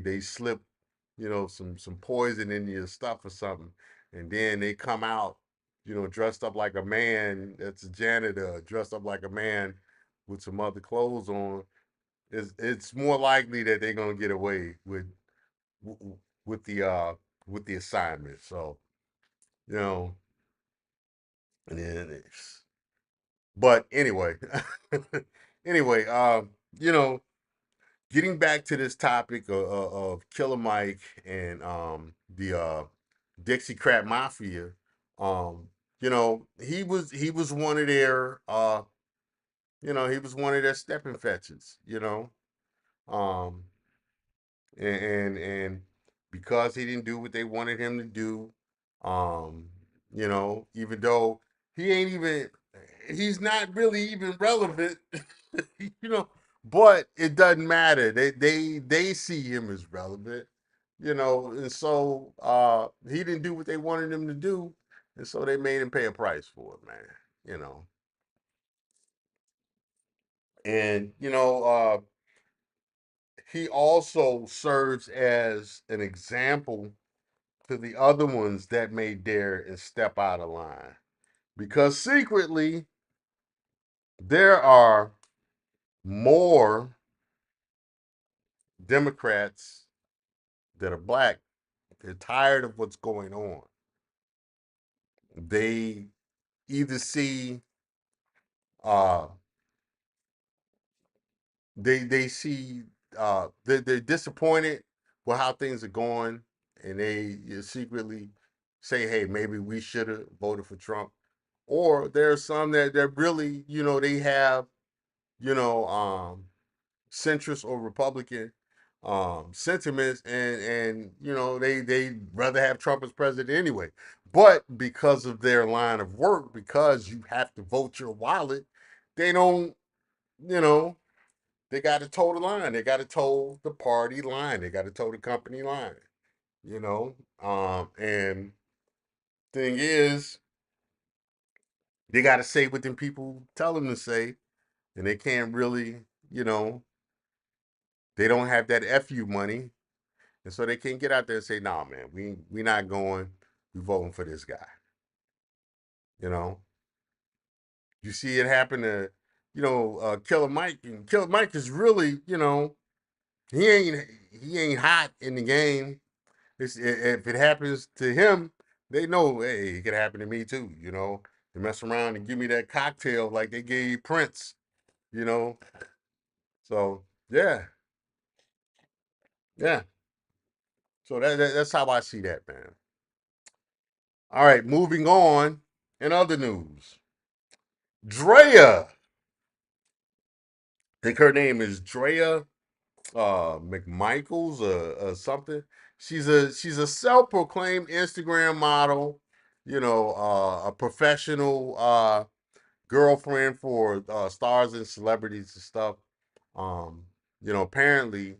they slip some poison in your stuff or something, and then they come out dressed up like a man that's a janitor, dressed up like a man with some other clothes on, it's more likely that they're gonna get away with the uh with the assignment. So you know, and then but anyway, anyway, you know, getting back to this topic of Killer Mike and the Dixie Crap Mafia, he was one of their he was one of their stepping fetches, um and because he didn't do what they wanted him to do, um, even though he ain't even he's not really even relevant, you know, but it doesn't matter. They see him as relevant, and so he didn't do what they wanted him to do, and so they made him pay a price for it, man. You know. And he also serves as an example to the other ones that may dare and step out of line. Because secretly, there are more Democrats that are black. They're tired of what's going on. They either see uh they see they're disappointed with how things are going, and they secretly say, hey, maybe we should have voted for Trump. Or there are some that really, they have, you know, centrist or Republican sentiments, and they rather have Trump as president anyway. But because of their line of work, because you have to vote your wallet, they don't, you know, they got to toe the line. They got to toe the party line. They got to toe the company line. You know, and thing is, they got to say what them people tell them to say, and they can't really, you know, they don't have that FU money, and so they can't get out there and say, "Nah, man, we not going. We voting for this guy." You know, you see it happen to, Killer Mike, and Killer Mike is really, he ain't hot in the game. If it happens to him, they know, hey, it could happen to me too. They mess around and give me that cocktail like they gave Prince. You know, so yeah, yeah. So that's how I see that, man. All right, moving on. In other news, Drea, I think her name is Drea McMichaels or something. She's a self-proclaimed Instagram model, a professional girlfriend for stars and celebrities and stuff. Um, apparently,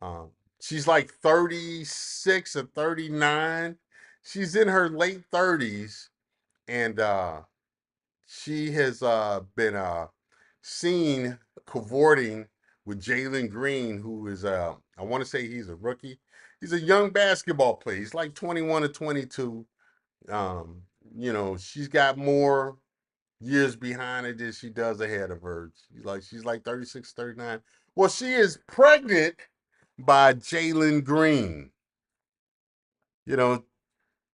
um, she's like 36 or 39. She's in her late 30s, and she has been seen cavorting with Jalen Green, who is I want to say he's a rookie. He's a young basketball player. He's like 21 or 22. Um, she's got more. years behind it than she does ahead of her. She's like 36, 39. Well, she is pregnant by Jalen Green. You know,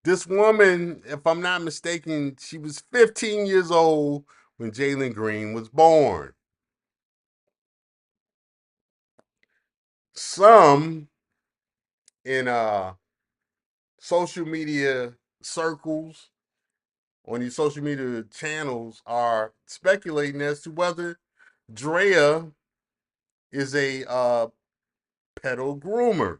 this woman, if I'm not mistaken, she was 15 years old when Jalen Green was born. Some in social media circles, on these social media channels, are speculating as to whether Drea is a pedo groomer.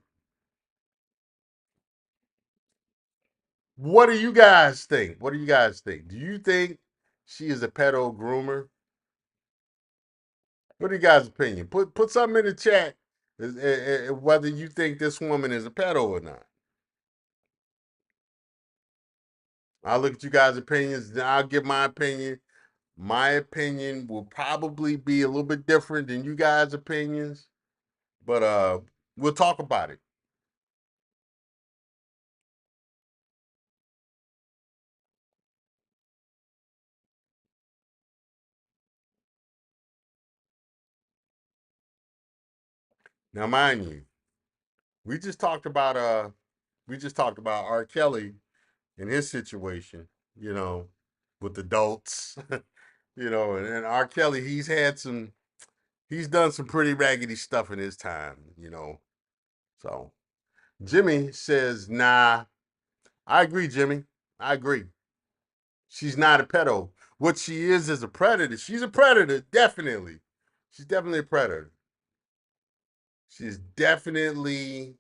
What do you guys think? What do you guys think? Do you think she is a pedo groomer? What are you guys' opinion? Put something in the chat whether you think this woman is a pedo or not. I'll look at you guys' opinions, then I'll give my opinion. My opinion will probably be a little bit different than you guys' opinions, but we'll talk about it. Now, mind you, we just talked about R. Kelly and his situation, you know, with adults, and R. Kelly, he's done some pretty raggedy stuff in his time. So Jimmy says, nah, I agree, Jimmy. I agree. She's not a pedo. What she is a predator. She's a predator, definitely. She's definitely a predator. She's definitely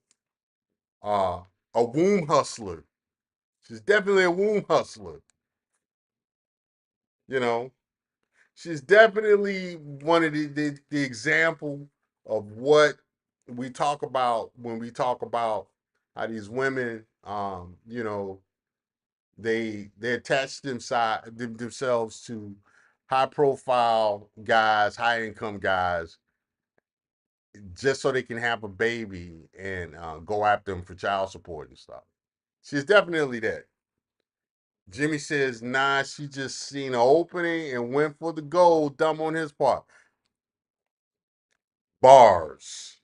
uh, a womb hustler. She's definitely a womb hustler. You know, she's definitely one of the example of what we talk about when we talk about how these women, they attach themselves to high profile guys, high income guys, just so they can have a baby and go after them for child support and stuff. She's definitely that. Jimmy says, nah, she just seen an opening and went for the gold. Dumb on his part. Bars.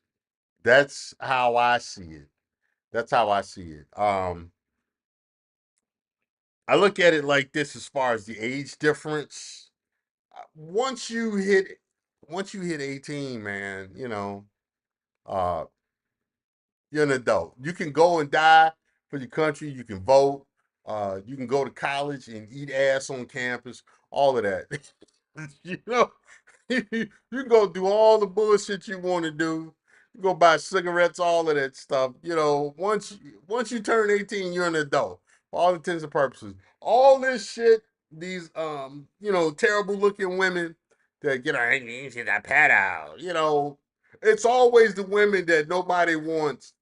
That's how I see it. That's how I see it. I look at it like this as far as the age difference. Once you hit once you hit 18, man, uh you're an adult. You can go and die for your country, you can vote, you can go to college and eat ass on campus, all of that. you know, you can go do all the bullshit you want to do. You go buy cigarettes, all of that stuff. Once you turn 18, you're an adult. For all intents and purposes. All this shit, these terrible looking women that get her she's a pedo. It's always the women that nobody wants,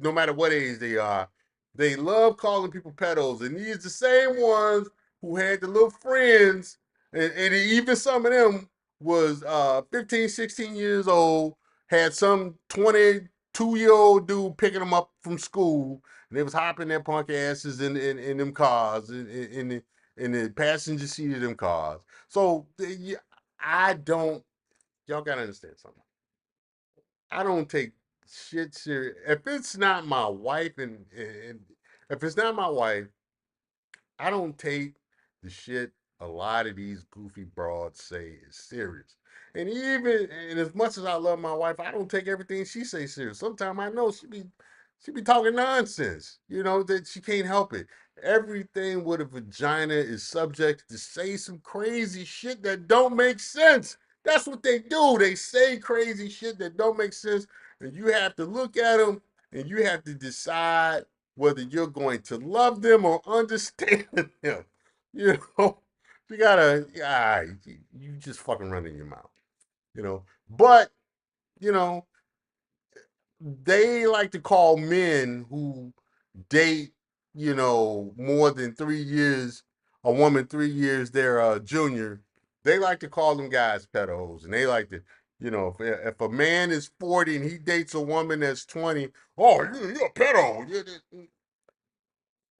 no matter what age they are. They love calling people pedos, and these the same ones who had the little friends, and even some of them was 15, 16 years old, had some 22-year-old dude picking them up from school, and they was hopping their punk asses in them cars, in the passenger seat of them cars. So I don't, y'all gotta understand something. I don't take shit serious. If it's not my wife, and if it's not my wife, I don't take the shit a lot of these goofy broads say is serious. And as much as I love my wife, I don't take everything she say serious. Sometimes I know she be talking nonsense. That she can't help it. Everything with a vagina is subject to say some crazy shit that don't make sense. That's what they do. They say crazy shit that don't make sense, and you have to look at them and you have to decide whether you're going to love them or understand them. You know, you gotta, yeah, you just fucking running your mouth. But, you know, they like to call men who date, more than 3 years, a woman 3 years their junior. They like to call them guys pedos, and they like to, if a man is 40 and he dates a woman that's 20, oh, you're a pedo.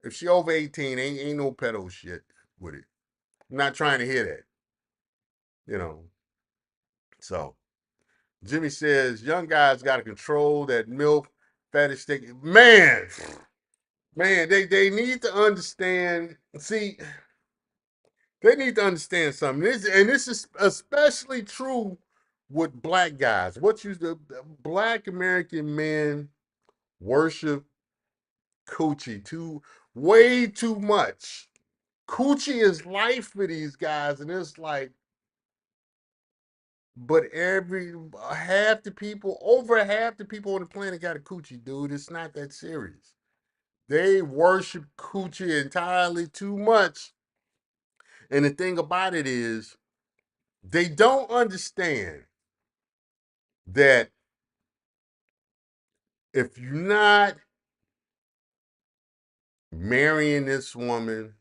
If she over 18, ain't no pedo shit with it. I'm not trying to hear that. you know. So Jimmy says young guys got to control that milk fetish thing. Man, they need to understand. See, they need to understand something. This is especially true with black guys. What you the black American men worship coochie way too much. Coochie is life for these guys, and it's like, but over half the people on the planet got a coochie, dude. It's not that serious. They worship coochie entirely too much. And the thing about it is, they don't understand that if you're not marrying this woman,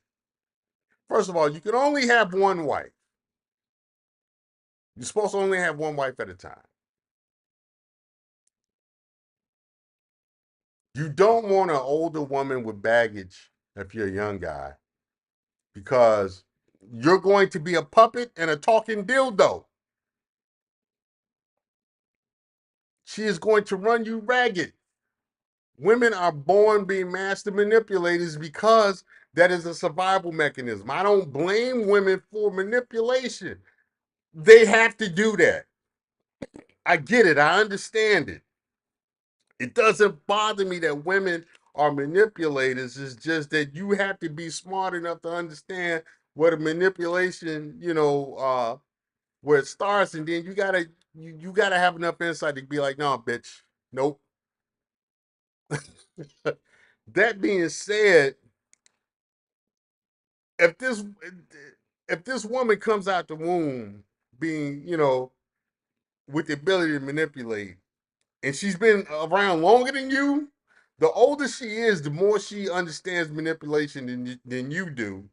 first of all, you can only have one wife. You're supposed to only have one wife at a time. You don't want an older woman with baggage if you're a young guy, because you're going to be a puppet and a talking dildo. She is going to run you ragged. Women are born being master manipulators because that is a survival mechanism. I don't blame women for manipulation. They have to do that. I get it. I understand it. It doesn't bother me that women are manipulators. It's just that you have to be smart enough to understand what a manipulation, where it starts, and then you gotta have enough insight to be like, no, bitch, nope. That being said, if this if this woman comes out the womb being, with the ability to manipulate, and she's been around longer than you, the older she is, the more she understands manipulation than you do.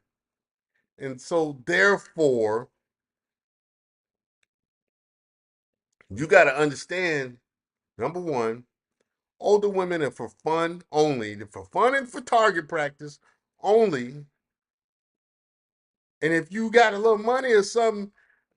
And so therefore, you got to understand, number one, older women are for fun only. They're for fun and for target practice only. And if you got a little money or something,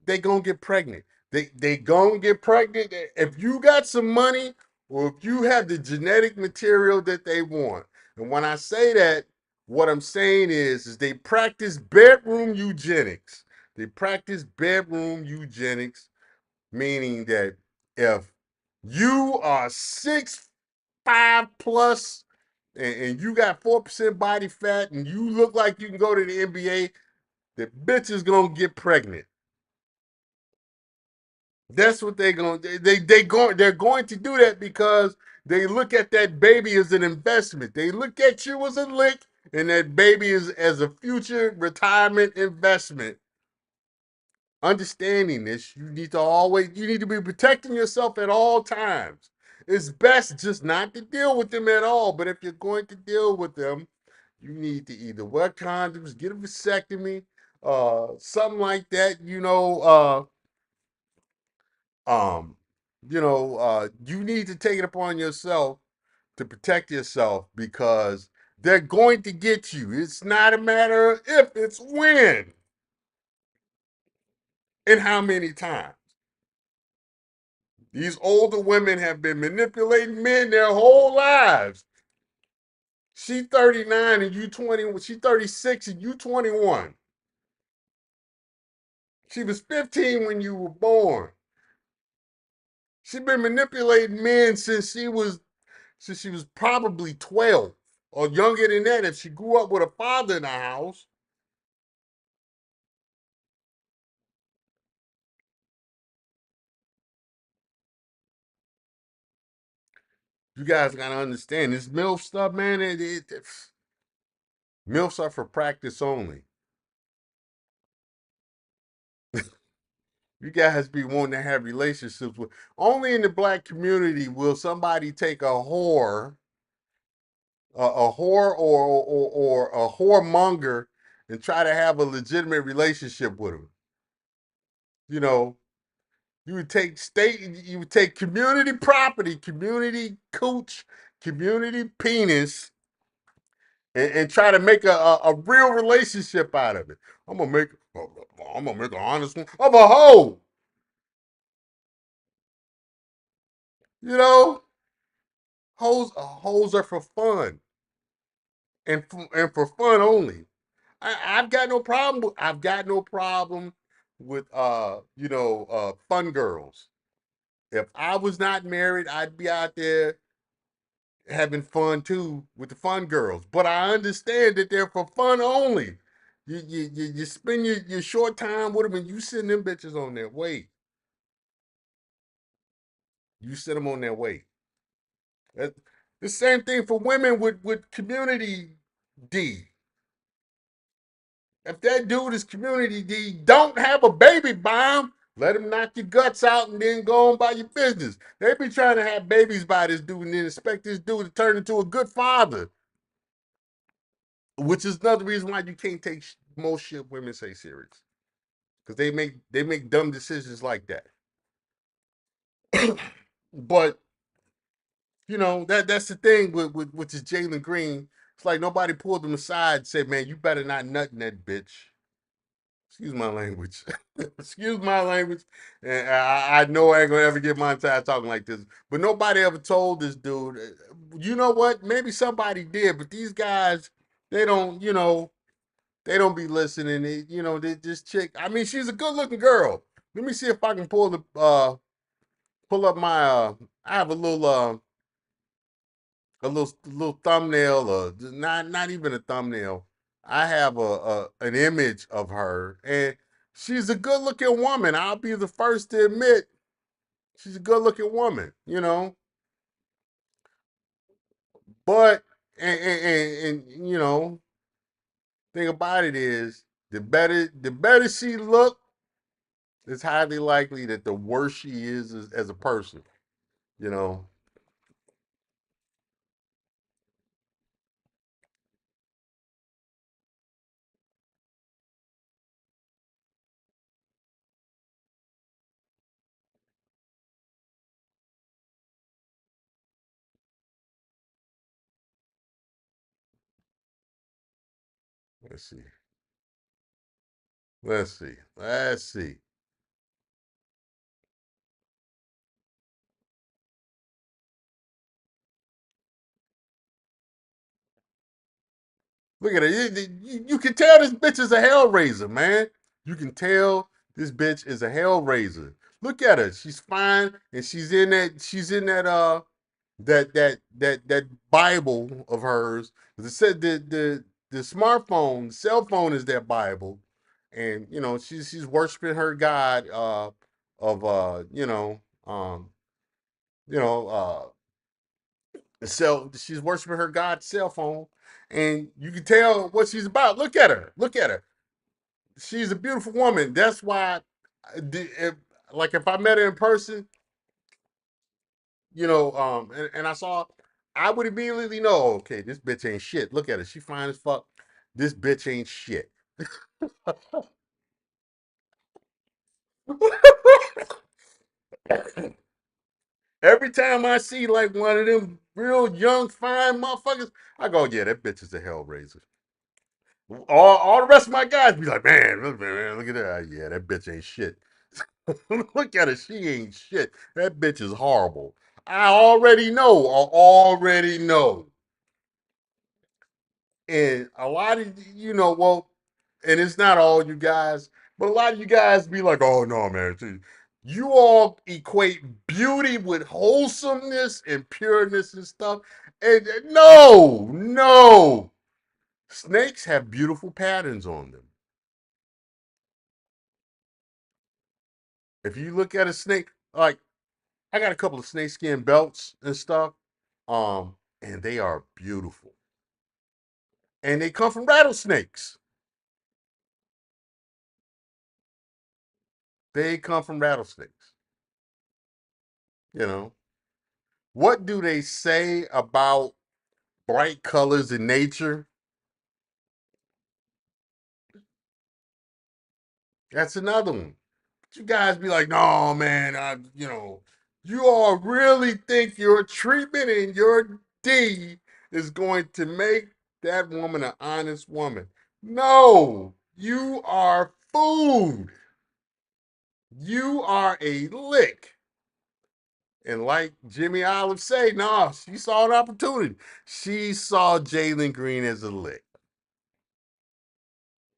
they gonna get pregnant. They gonna get pregnant if you got some money, or if you have the genetic material that they want. And when I say that, what I'm saying is they practice bedroom eugenics. They practice bedroom eugenics, meaning that if you are 6'5" plus and you got 4% body fat and you look like you can go to the NBA, the bitch is gonna get pregnant. That's what they're going to do that because they look at that baby as an investment. They look at you as a lick, and that baby is as a future retirement investment. Understanding this, you need to be protecting yourself at all times. It's best just not to deal with them at all. But if you're going to deal with them, you need to either wear condoms, get a vasectomy, something like that. You need to take it upon yourself to protect yourself because they're going to get you. It's not a matter of if, it's when and how many times. These older women have been manipulating men their whole lives. She 39 and you 20. She 36 and you 21. She was 15 when you were born. She's been manipulating men since she was probably 12 or younger than that. If she grew up with a father in the house, you guys gotta understand this MILF stuff, man. MILFs are for practice only. You guys be wanting to have relationships with. Only in the black community will somebody take a whore or a whoremonger and try to have a legitimate relationship with him. You know, you would take community property, community cooch, community penis, and try to make a real relationship out of it. I'm gonna make an honest one of a hoe. You know, hoes are for fun and for fun only. I've got no problem. I've got no problem with fun girls. If I was not married, I'd be out there having fun too with the fun girls. But I understand that they're for fun only. You spend your short time with them and you send them bitches on their way. You send them on their way. The same thing for women with community D. If that dude is community D, don't have a baby by him. Let him knock your guts out and then go on by your business. They be trying to have babies by this dude and then expect this dude to turn into a good father, which is another reason why you can't take most shit women say serious because they make dumb decisions like that. But that's the thing with this Jalen Green. It's like nobody pulled him aside and said, "Man, you better not nut in that bitch." Excuse my language. Excuse my language. And I know I ain't gonna ever get my time talking like this. But nobody ever told this dude. You know what? Maybe somebody did, but these guys, they don't. They don't be listening. This chick. I mean, she's a good looking girl. Let me see if I can pull up my. I have a little thumbnail, or not even a thumbnail. I have an image of her, and she's a good looking woman. I'll be the first to admit she's a good looking woman. But and thing about it is the better she look, it's highly likely that the worse she is as a person. You know. Let's see. Let's see. Let's see. Look at it. You can tell this bitch is a hellraiser, man. You can tell this bitch is a hellraiser. Look at her. She's fine, and she's in that. She's in that Bible of hers. It said the smartphone, the cell phone is that Bible, and she's worshiping her God of you know she's worshiping her God's cell phone, and you can tell what she's about. Look at her. Look at her. She's a beautiful woman. That's why, if I met her in person, and I saw, I would immediately know, okay, this bitch ain't shit. Look at her. She fine as fuck. This bitch ain't shit. Every time I see like one of them real young, fine motherfuckers, I go, yeah, that bitch is a hellraiser. All the rest of my guys be like, man, look at that. Yeah, that bitch ain't shit. Look at her. She ain't shit. That bitch is horrible. I already know. I already know. And a lot of, well, and it's not all you guys, but a lot of you guys be like, oh, no, man. See, you all equate beauty with wholesomeness and pureness and stuff. And no, no. Snakes have beautiful patterns on them. If you look at a snake, like I got a couple of snakeskin belts and stuff, and they are beautiful. And they come from rattlesnakes. They come from rattlesnakes. You know, what do they say about bright colors in nature? That's another one. But you guys be like, no, man, you all really think your treatment and your D is going to make that woman an honest woman. No, you are food. You are a lick. And like Jimmy Olive say, no, she saw an opportunity. She saw Jalen Green as a lick.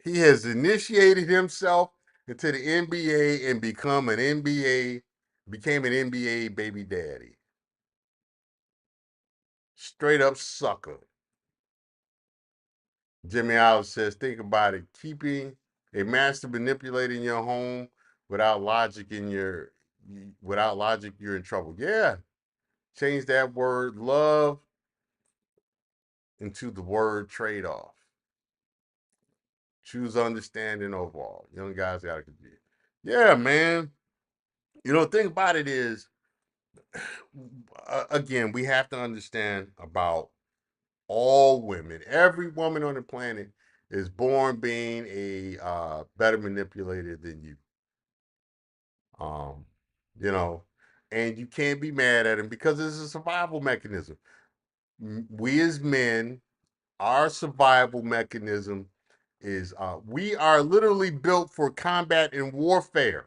He has initiated himself into the NBA and became an NBA baby daddy. Straight up sucker. Jimmy Olive says, think about it. Keeping a master manipulating your home without logic you're in trouble. Yeah. Change that word love into the word trade-off. Choose understanding overall. Young guys gotta compete. Yeah, man. The thing about it is, again, we have to understand about all women. Every woman on the planet is born being a better manipulator than you. Um, you know, and you can't be mad at him because it's a survival mechanism. We as men, our survival mechanism is we are literally built for combat and warfare.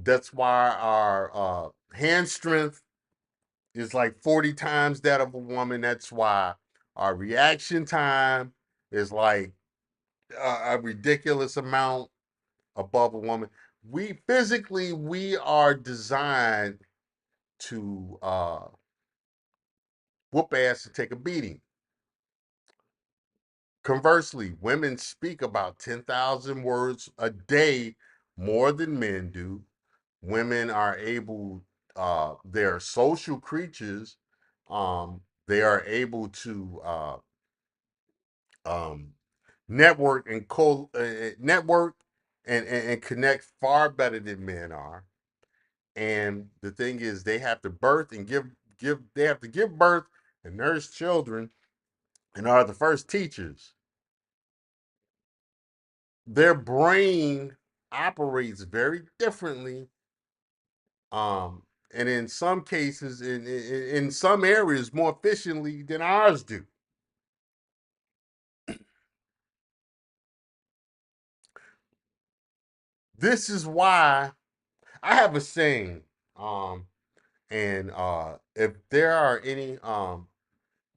That's why our hand strength is like 40 times that of a woman. That's why our reaction time is like a ridiculous amount above a woman. We are designed to whoop ass and take a beating. Conversely, women speak about 10,000 words a day more than men do. Women are able, they're social creatures. They are able to um, network and connect far better than men are. And the thing is, they have to birth and they have to give birth and nurse children and are the first teachers. Their brain operates very differently, and in some cases, in some areas, more efficiently than ours do. This is why I have a saying, and if there are any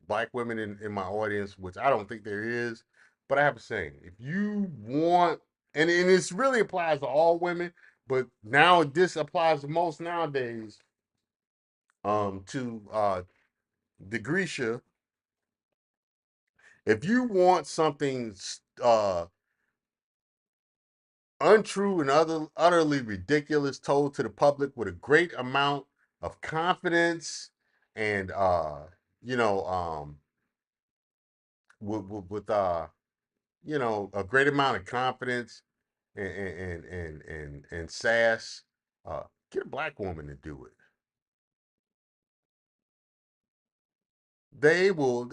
black women in my audience, which I don't think there is, but I have a saying: if you want, and this really applies to all women, but now this applies the most nowadays, to Degrecia. If you want something untrue and utterly ridiculous told to the public with a great amount of confidence and you know with a great amount of confidence and sass, get a black woman to do it. They will.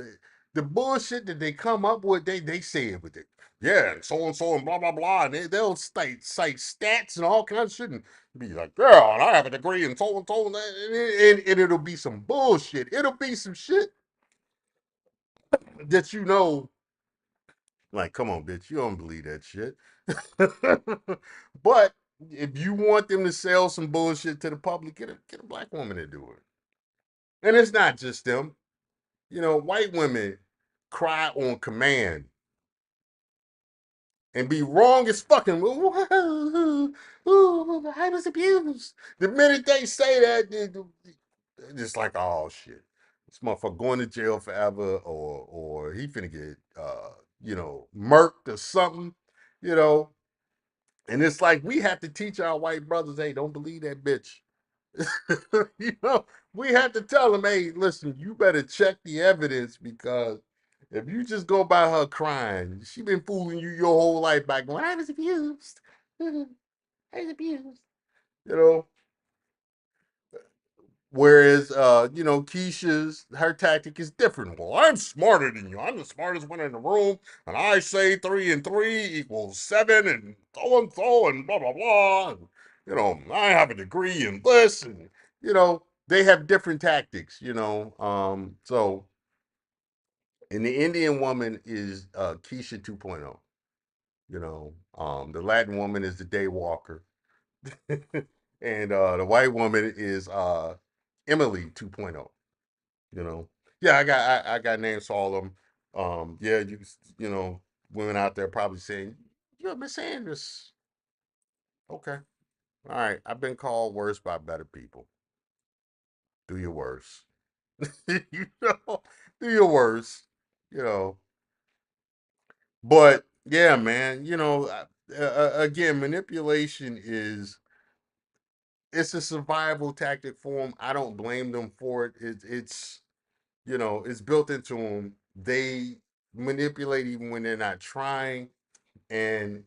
The bullshit that they come up with, they say it with it. Yeah, and so and blah blah blah, and they'll cite stats and all kinds of shit and be like, yeah, and I have a degree in so and it'll be some bullshit. It'll be some shit that like, come on, bitch, you don't believe that shit. But if you want them to sell some bullshit to the public, get a black woman to do it. And it's not just them. White women cry on command and be wrong as fucking. I was abused. The minute they say that, they're just like, oh shit, this motherfucker going to jail forever, or he finna get murked or something, you know. And it's like we have to teach our white brothers, hey, don't believe that bitch. you know, we have to tell them, hey, listen, you better check the evidence because if you just go by her crying, she been fooling you your whole life by going, I was abused. I was abused. You know, whereas Keisha's her tactic is different. Well, I'm smarter than you. I'm the smartest one in the room, and I say 3 and 3 equals 7, and so and blah blah blah. And, I have a degree in this, and they have different tactics. So And the Indian woman is Keisha 2.0. You know, the Latin woman is the Day Walker, and the white woman is Emily 2.0. You know, yeah, I got names for all of them. Yeah, you know, women out there probably saying you're Miss Sanders. Okay, all right. I've been called worse by better people. Do your worst. You know, do your worst. You know, but yeah, man. You know, again, manipulation is it's a survival tactic for them. I don't blame them for it. It's you know it's built into them. They manipulate even when they're not trying, and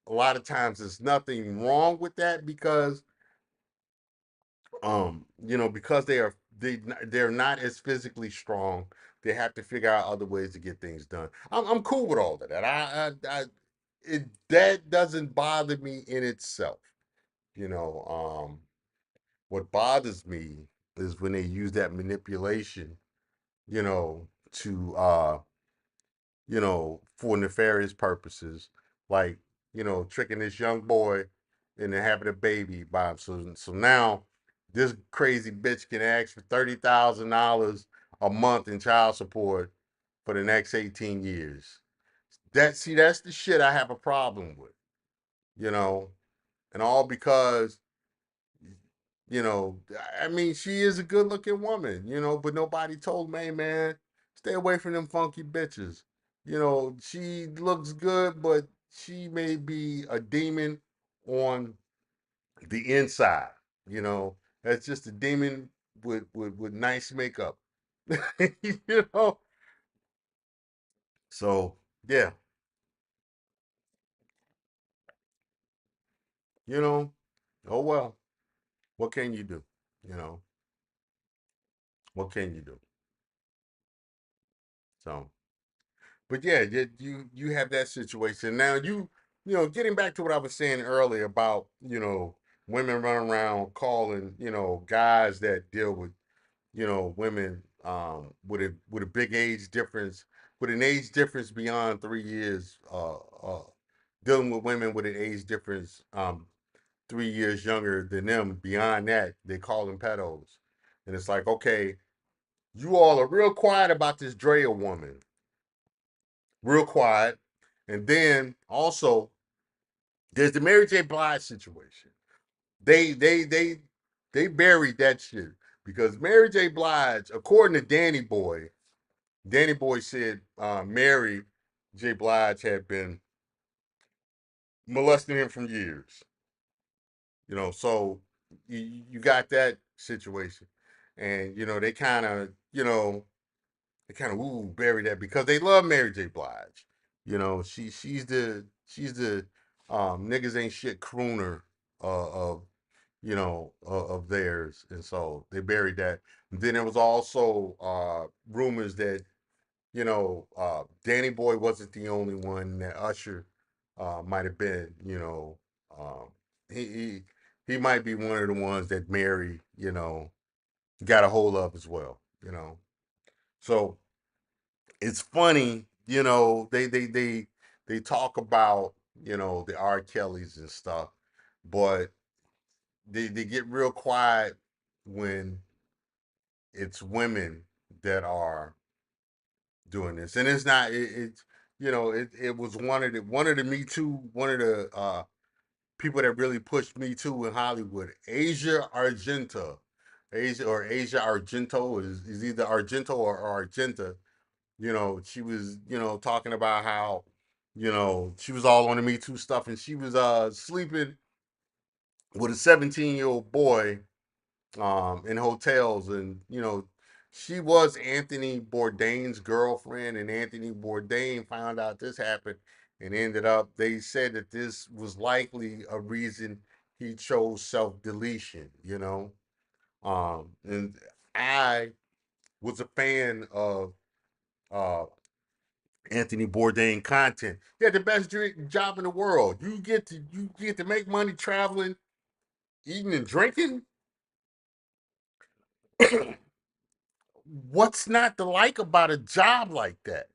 a lot of times there's nothing wrong with that because you know because they're not as physically strong. They have to figure out other ways to get things done. I'm cool with all of that. That doesn't bother me in itself. You know, what bothers me is when they use that manipulation, you know, to you know, for nefarious purposes, like, you know, tricking this young boy into having a baby by him. So now this crazy bitch can ask for $30,000 a month in child support for the next 18 years. That's the shit I have a problem with, you know, and all because you know, I mean, she is a good looking woman, you know, but nobody told me, man, stay away from them funky bitches. You know, she looks good, but she may be a demon on the inside. You know, that's just a demon with nice makeup. You know, so yeah, you know, oh well, what can you do? You know, what can you do? So. But yeah, you have that situation now. You know, getting back to what I was saying earlier about you know women running around calling you know guys that deal with you know women with a big age difference, with an age difference beyond 3 years, dealing with women with an age difference 3 years younger than them. Beyond that, they call them pedos, and it's like okay, you all are real quiet about this Drea woman, real quiet. And then also there's the Mary J. Blige situation. They they they they buried that shit because Mary J. Blige, according to Danny Boy said Mary J. Blige had been molesting him for years. You know, so you got that situation, and you know they kind of ooh bury that because they love Mary J. Blige. You know, she's the niggas ain't shit crooner of of theirs, and so they buried that. And then there was also rumors that Danny Boy wasn't the only one, that Usher might have been. Um, he, he he might be one of the ones that Mary got a hold of as well. So it's funny, they talk about, the R. Kellys and stuff, but they get real quiet when it's women that are doing this. And it's not it was one of the Me Too, one of the people that really pushed Me Too in Hollywood, Asia Argento is either Argento or Argenta. She was, talking about how, she was all on the Me Too stuff, and she was sleeping with a 17-year-old boy in hotels, and she was Anthony Bourdain's girlfriend, and Anthony Bourdain found out this happened, and ended up, they said that this was likely a reason he chose self-deletion. And I was a fan of uh Anthony Bourdain content. He had the best job in the world. You get to make money traveling, eating and drinking. what's not to like about a job like that?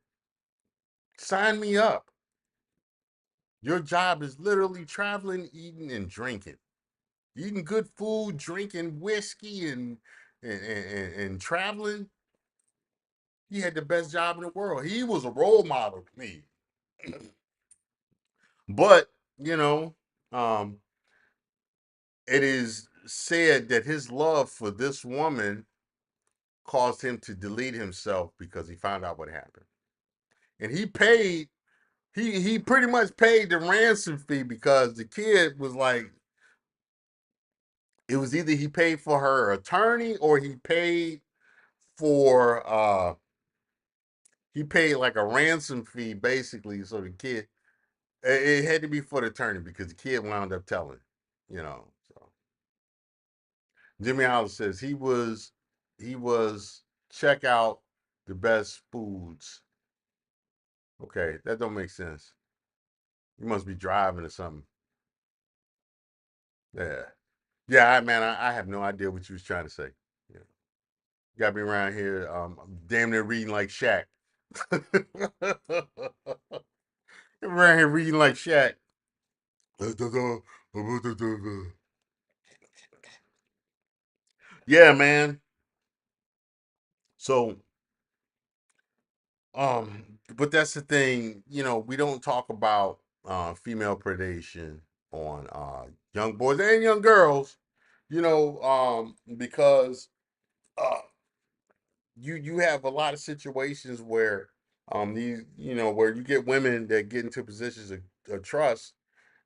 Sign me up. Your job is literally traveling, eating, and drinking. Eating good food, drinking whiskey, and traveling. He had the best job in the world. He was a role model to me. But, you know, um, it is said that his love for this woman caused him to delete himself because he found out what happened. And he paid, he pretty much paid the ransom fee because the kid was like, it was either he paid for her attorney or for he paid like a ransom fee basically. So the kid, it had to be for the attorney because the kid wound up telling, you know. So Jimmy Hollis says he was check out the best foods. Okay, that don't make sense. You must be driving or something. Yeah. Yeah, man, I have no idea what you was trying to say. Yeah. You got me around here, damn near reading like Shaq. Around here reading like Shaq. Yeah, man. So, but that's the thing, we don't talk about female predation on young boys and young girls, because uh you have a lot of situations where these where you get women that get into positions of trust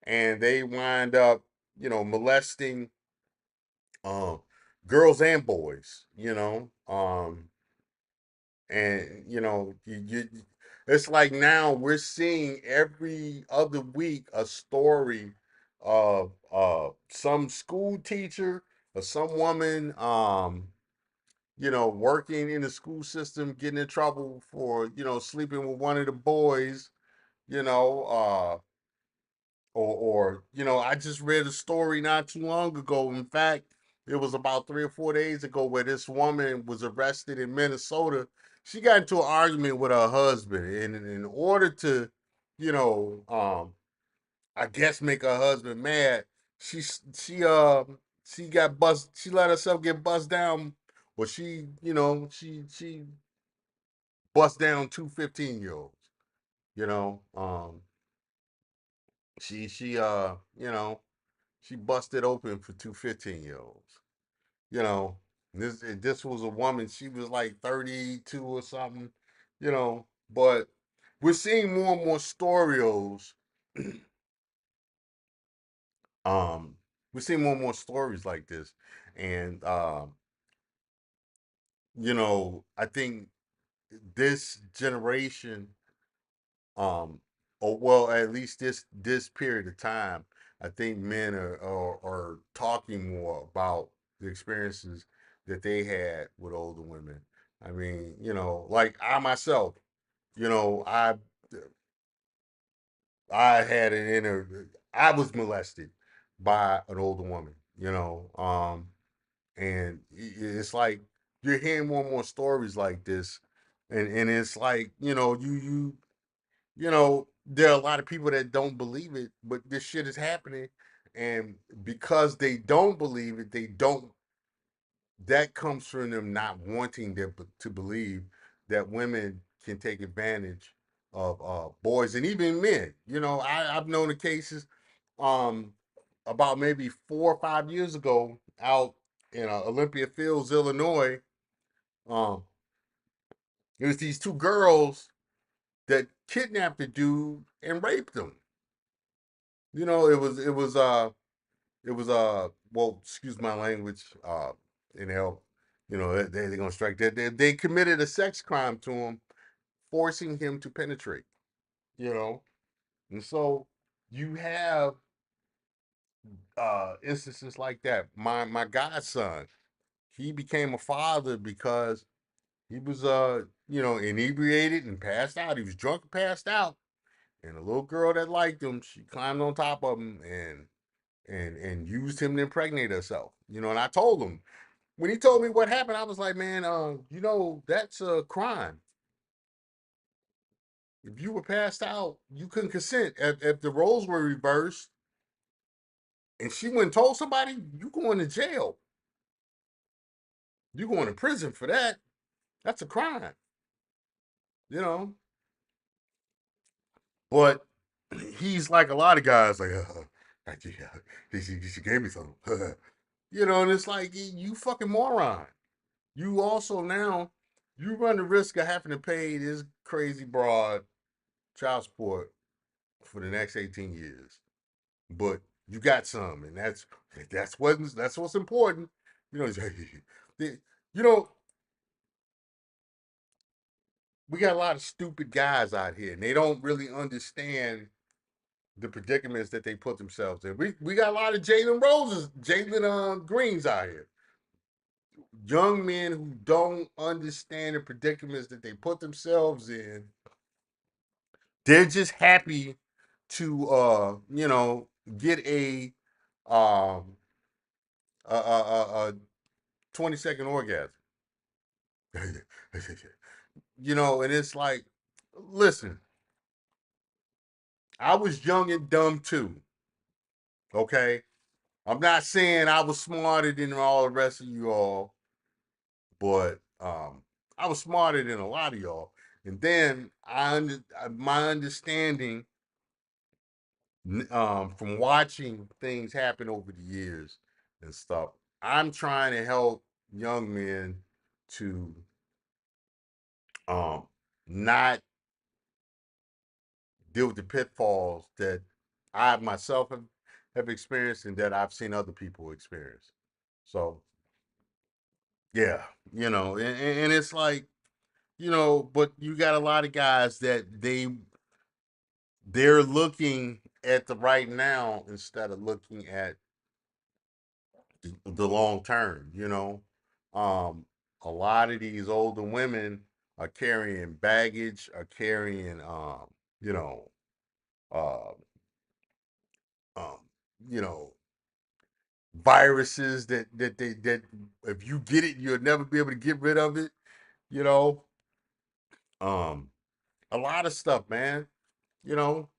and they wind up molesting um girls and boys, and it's like now we're seeing every other week a story of some school teacher or some woman working in the school system getting in trouble for sleeping with one of the boys, you know or I just read a story not too long ago. In fact, it was about 3 or 4 days ago where this woman was arrested in Minnesota. She got into an argument with her husband, and in order to, you know, I guess make her husband mad, she she uh she got bust. She let herself get bust down. Well, she bust down two 15-year-olds. You know, she she busted open for two 15-year-olds. You know, this was a woman. She was like 32 or something. But we're seeing more and more storios. um, we're seeing more and more stories like this, and I think this generation, or well, at least this period of time, I think men are talking more about the experiences that they had with older women. I mean, like I myself, you know, I I had an inner I was molested by an older woman, and it's like you're hearing more and more stories like this, and it's like there are a lot of people that don't believe it, but this shit is happening. And because they don't believe it, that comes from them not wanting to believe that women can take advantage of boys and even men. I've known the cases um, about maybe 4 or 5 years ago out in Olympia Fields, Illinois. Um, it was these two girls that kidnapped the dude and raped him. It was well, excuse my language, they're gonna strike that they committed a sex crime to him, forcing him to penetrate, you know. And so you have instances like that. My godson, he became a father because he was inebriated and passed out. He was drunk and passed out. And a little girl that liked him, she climbed on top of him and used him to impregnate herself. And I told him, when he told me what happened, I was like, man, that's a crime. If you were passed out, you couldn't consent. If the roles were reversed and she went and told somebody, you going to jail. You going to prison for that. That's a crime. You know. But he's like a lot of guys, like, she gave me something. And it's like, you fucking moron. You also now, you run the risk of having to pay this crazy broad child support for the next 18 years. But you got some, and that's what's important. You know, you know, we got a lot of stupid guys out here, and they don't really understand the predicaments that they put themselves in. We got a lot of Jalen Greens out here. Young men who don't understand the predicaments that they put themselves in. They're just happy to get um a 20-second orgasm. And it's like, listen, I was young and dumb too. Okay? I'm not saying I was smarter than all the rest of you all, but I was smarter than a lot of y'all. And then my understanding from watching things happen over the years and stuff, I'm trying to help young men to not deal with the pitfalls that I myself have experienced and that I've seen other people experience. So yeah, and it's like, but you got a lot of guys that they're looking at the right now instead of looking at the long term. A lot of these older women are carrying baggage, are carrying you know, uh um, you know, viruses that if you get it, you'll never be able to get rid of it, you know. Um, a lot of stuff, man. You know,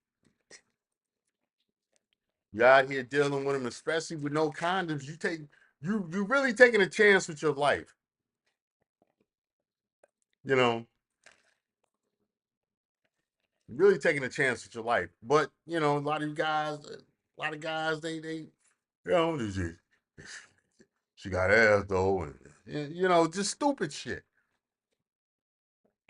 you out here dealing with them, especially with no condoms. You really taking a chance with your life. You know, really taking a chance with your life. But a lot of guys, they she got ass though, and just stupid shit.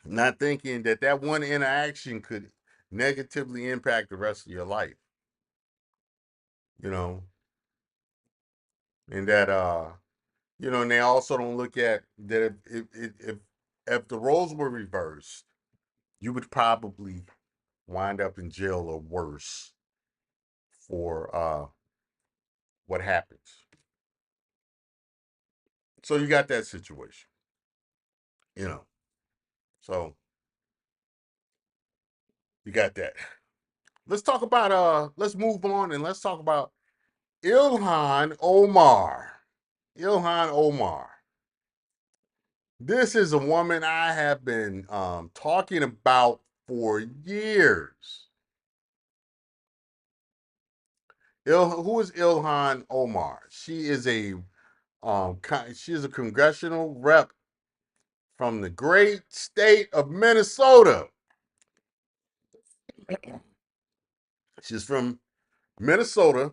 Not thinking that one interaction could negatively impact the rest of your life. You know, and that and they also don't look at that if the roles were reversed, you would probably wind up in jail or worse for what happens. So you got that situation, you know. So you got that. Let's move on and let's talk about Ilhan Omar. Ilhan Omar. This is a woman I have been talking about for years. Who is Ilhan Omar? She is a congressional rep from the great state of Minnesota. She's from Minnesota,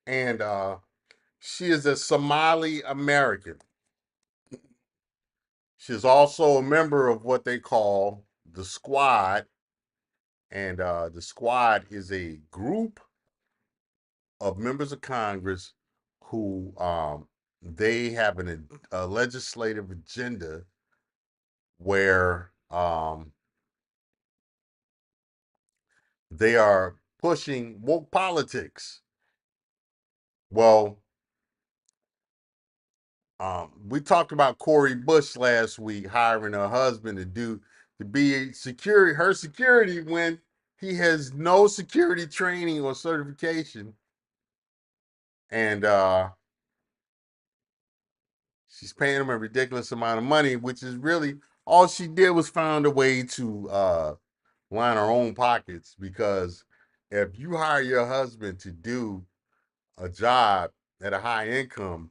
and she is a Somali American. She's also a member of what they call the Squad, and the Squad is a group of members of Congress who they have a legislative agenda where they are pushing woke politics. Well, we talked about Cori Bush last week hiring her husband to be her security when he has no security training or certification. And She's paying him a ridiculous amount of money, which is really all she did was found a way to line her own pockets. Because if you hire your husband to do a job at a high income,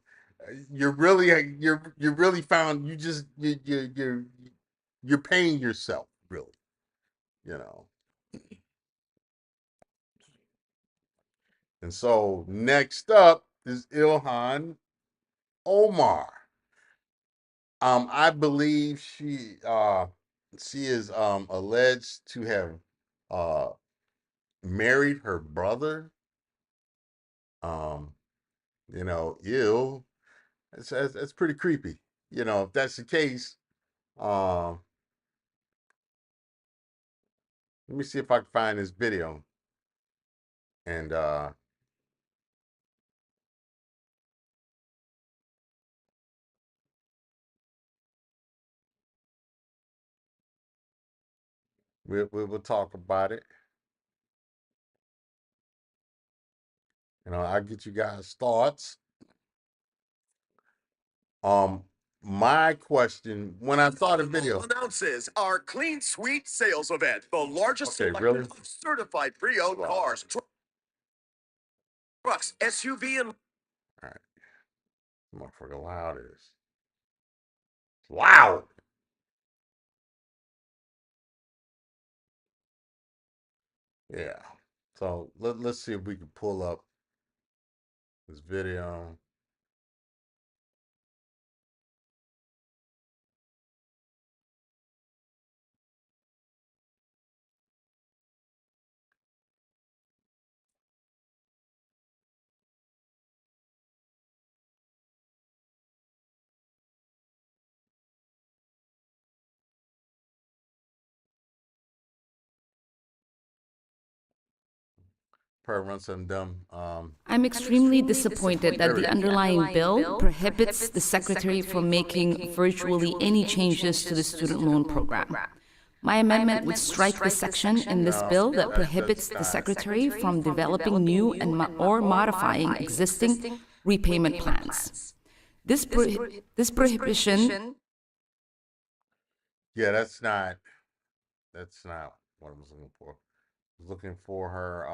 you're really found you're paying yourself, really, you know. And so next up is Ilhan Omar. I believe she is alleged to have uh married her brother. Um, ew. That's pretty creepy. If that's the case, um, let me see if I can find this video. And we'll talk about it. I'll get you guys' thoughts. My question when I saw the video announces our Clean Suite sales event, the largest selection of certified pre-owned cars, trucks, SUV, and all right, motherfucker, loud is loud. Yeah. So let's see if we can pull up this video. Run some dumb. I'm extremely disappointed that the underlying bill prohibits the Secretary from making virtually any changes to the student loan program. My amendment would strike the section in this bill that prohibits the Secretary from developing new or modifying existing repayment plans. This prohibition... Yeah, that's not what I was looking for. I was looking for her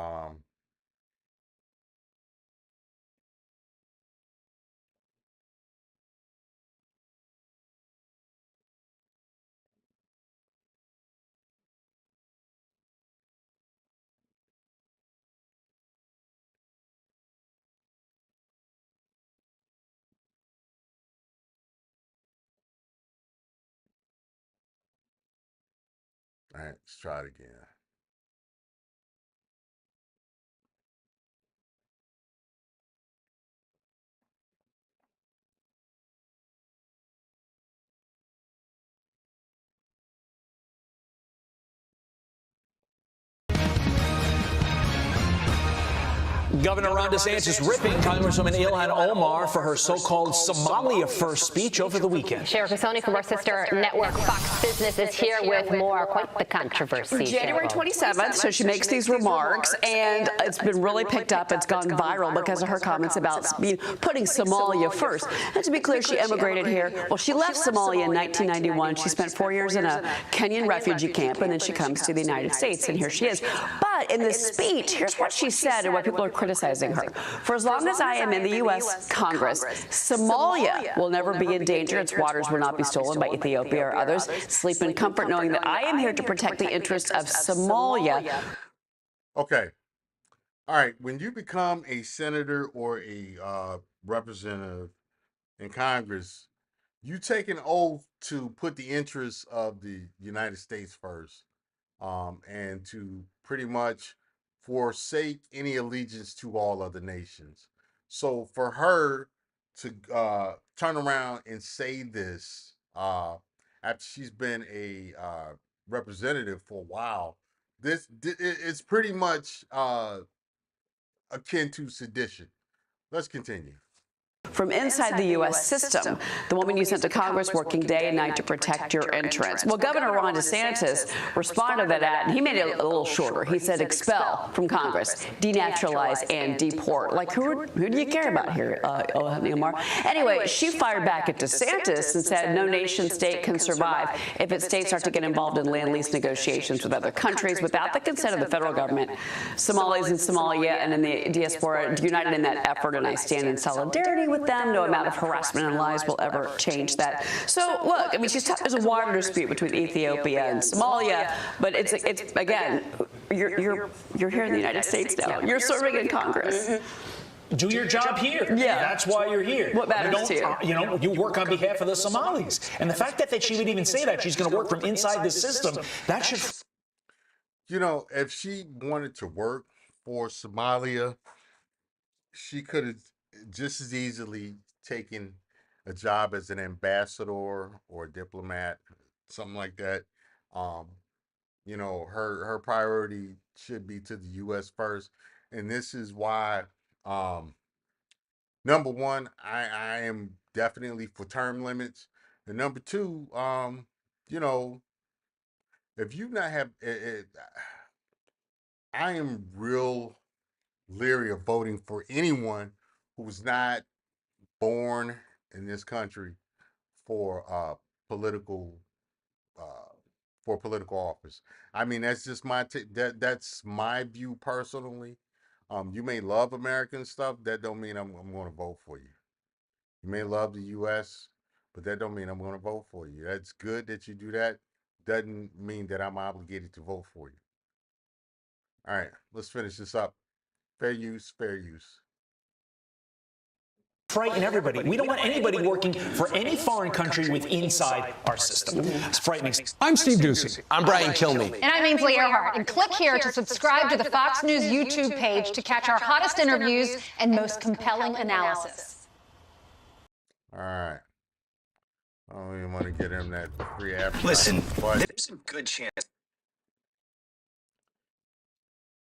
all right, let's try it again. Governor Ron DeSantis ripping Congresswoman Ilhan Omar for her so-called Somalia First speech over the weekend. Sheriff Cassoni from our sister network Fox Business is here with more. Quite the controversy. January 27th, so she makes these remarks, and it's been really picked up. It's gone viral because of her comments about putting Somalia first. And to be clear, she emigrated here. Well, she left Somalia in 1991. She spent 4 years in a Kenyan refugee camp, and then she comes to the United States, and here she is. But in this speech, here's what she said and what people are criticizing her. For as long as I am in the U.S. Congress, Somalia will never be in danger. Its waters will not be stolen by Ethiopia or others. Sleep in comfort knowing that I am here to protect the interests of Somalia. Okay. All right. When you become a senator or a representative in Congress, you take an oath to put the interests of the United States first, and to pretty much forsake any allegiance to all other nations. So for her to turn around and say this after she's been a representative for a while, it's pretty much akin to sedition. Let's continue. from inside the U.S. system, the woman you sent to Congress working day and night to protect your entrance. Well, Governor Ron DeSantis responded to that ad, and he made it a little shorter. He said expel from Congress, denaturalize, and deport. Like, who do you care about here, Omar? Anyway, she fired back at DeSantis and said no nation state can survive if its states start to get involved in land lease negotiations with other countries without the consent of the federal government. Somalis in Somalia and in the diaspora united in that effort, and I stand in solidarity with them. No amount of harassment and lies will ever change that. So look, I mean, there's a water dispute between Ethiopia and Somalia, but it's again, you're here in the United States now. You're serving in Congress. Do your job here. Yeah. That's why you're here. What matters to you? You know, you work on behalf of the Somalis. And the fact that she would even say that she's going to work from inside the system, that should... You know, if she wanted to work for Somalia, she could have just as easily taken a job as an ambassador or a diplomat, something like that. You know, her priority should be to the U.S. first. And this is why, number one, I am definitely for term limits. And number two, you know, if you not have, I am real leery of voting for anyone who's not born in this country for political political office. I mean, that's just that's my view personally. You may love American stuff, that don't mean I'm going to vote for you. You may love the U.S., but that don't mean I'm going to vote for you. That's good that you do that. Doesn't mean that I'm obligated to vote for you. All right, let's finish this up. Fair use, fair use. Frighten everybody. We don't want anybody working for any foreign country with inside our system. It's frightening. I'm Steve Doocy. I'm Brian Kilmeade. And I'm Ainsley Earhart. And click here to subscribe to the Fox News YouTube page to catch our hottest interviews and most compelling analysis. All right. I don't even want to get him that free app. Listen, there's a good chance.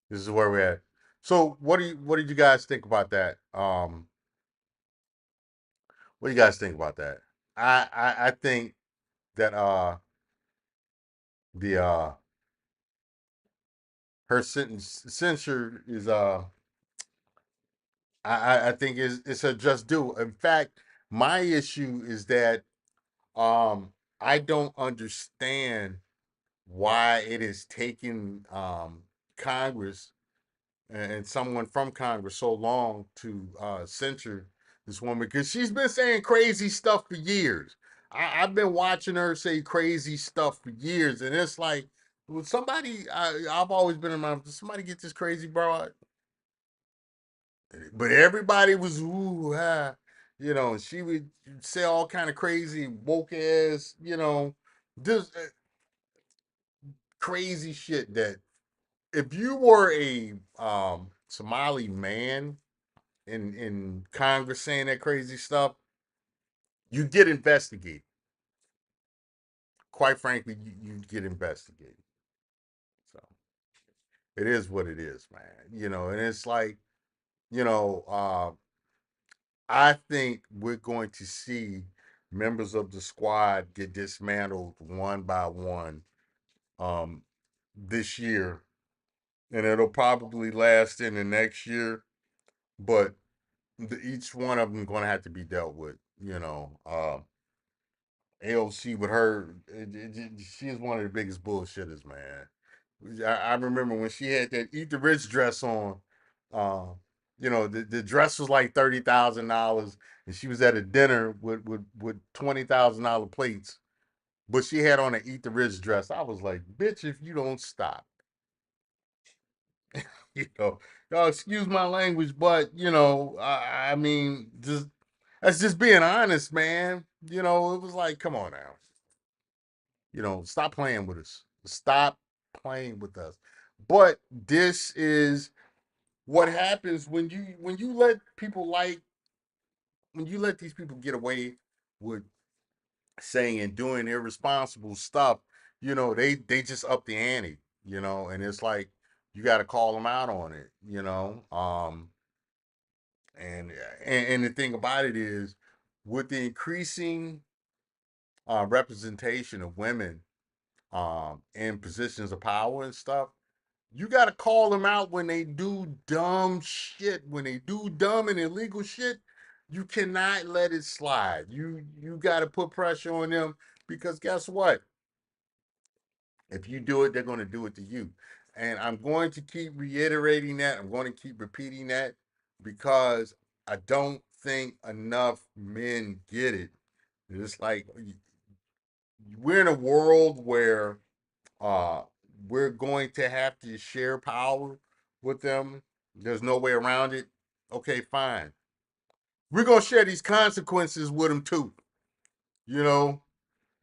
This is where we're at. So what did you guys think about that? What do you guys think about that? I think that her censure is I think it's a just due. In fact, my issue is that I don't understand why it is taking Congress and someone from Congress so long to censure this woman, because she's been saying crazy stuff for years. I've been watching her say crazy stuff for years, and it's like, well, somebody, I've always been in my, did somebody get this crazy broad? But everybody was, ooh, ah, you know, she would say all kind of crazy, woke ass, you know, this crazy shit that if you were a Somali man in Congress saying that crazy stuff, you get investigated. Quite frankly, you get investigated. So it is what it is, man. You know, and it's like, you know, I think we're going to see members of the squad get dismantled one by one this year, and it'll probably last in the next year, but each one of them going to have to be dealt with, you know. AOC with her, she is one of the biggest bullshitters, man. I remember when she had that Eat the Rich dress on, you know, the dress was like $30,000, and she was at a dinner with $20,000 plates, but she had on an Eat the Rich dress. I was like, bitch, if you don't stop. You know, excuse my language, but, you know, I mean, that's just being honest, man. You know, it was like, come on now. You know, stop playing with us. Stop playing with us. But this is what happens when you let people when you let these people get away with saying and doing irresponsible stuff, you know, they just up the ante, you know, and it's like you got to call them out on it, you know. And the thing about it is, with the increasing representation of women in positions of power and stuff, you got to call them out when they do dumb shit. When they do dumb and illegal shit, you cannot let it slide. You got to put pressure on them, because guess what? If you do it, they're going to do it to you. And I'm going to keep reiterating that. I'm going to keep repeating that, because I don't think enough men get it. It's like we're in a world where uh, we're going to have to share power with them. There's no way around it. Okay, fine. We're going to share these consequences with them too. You know,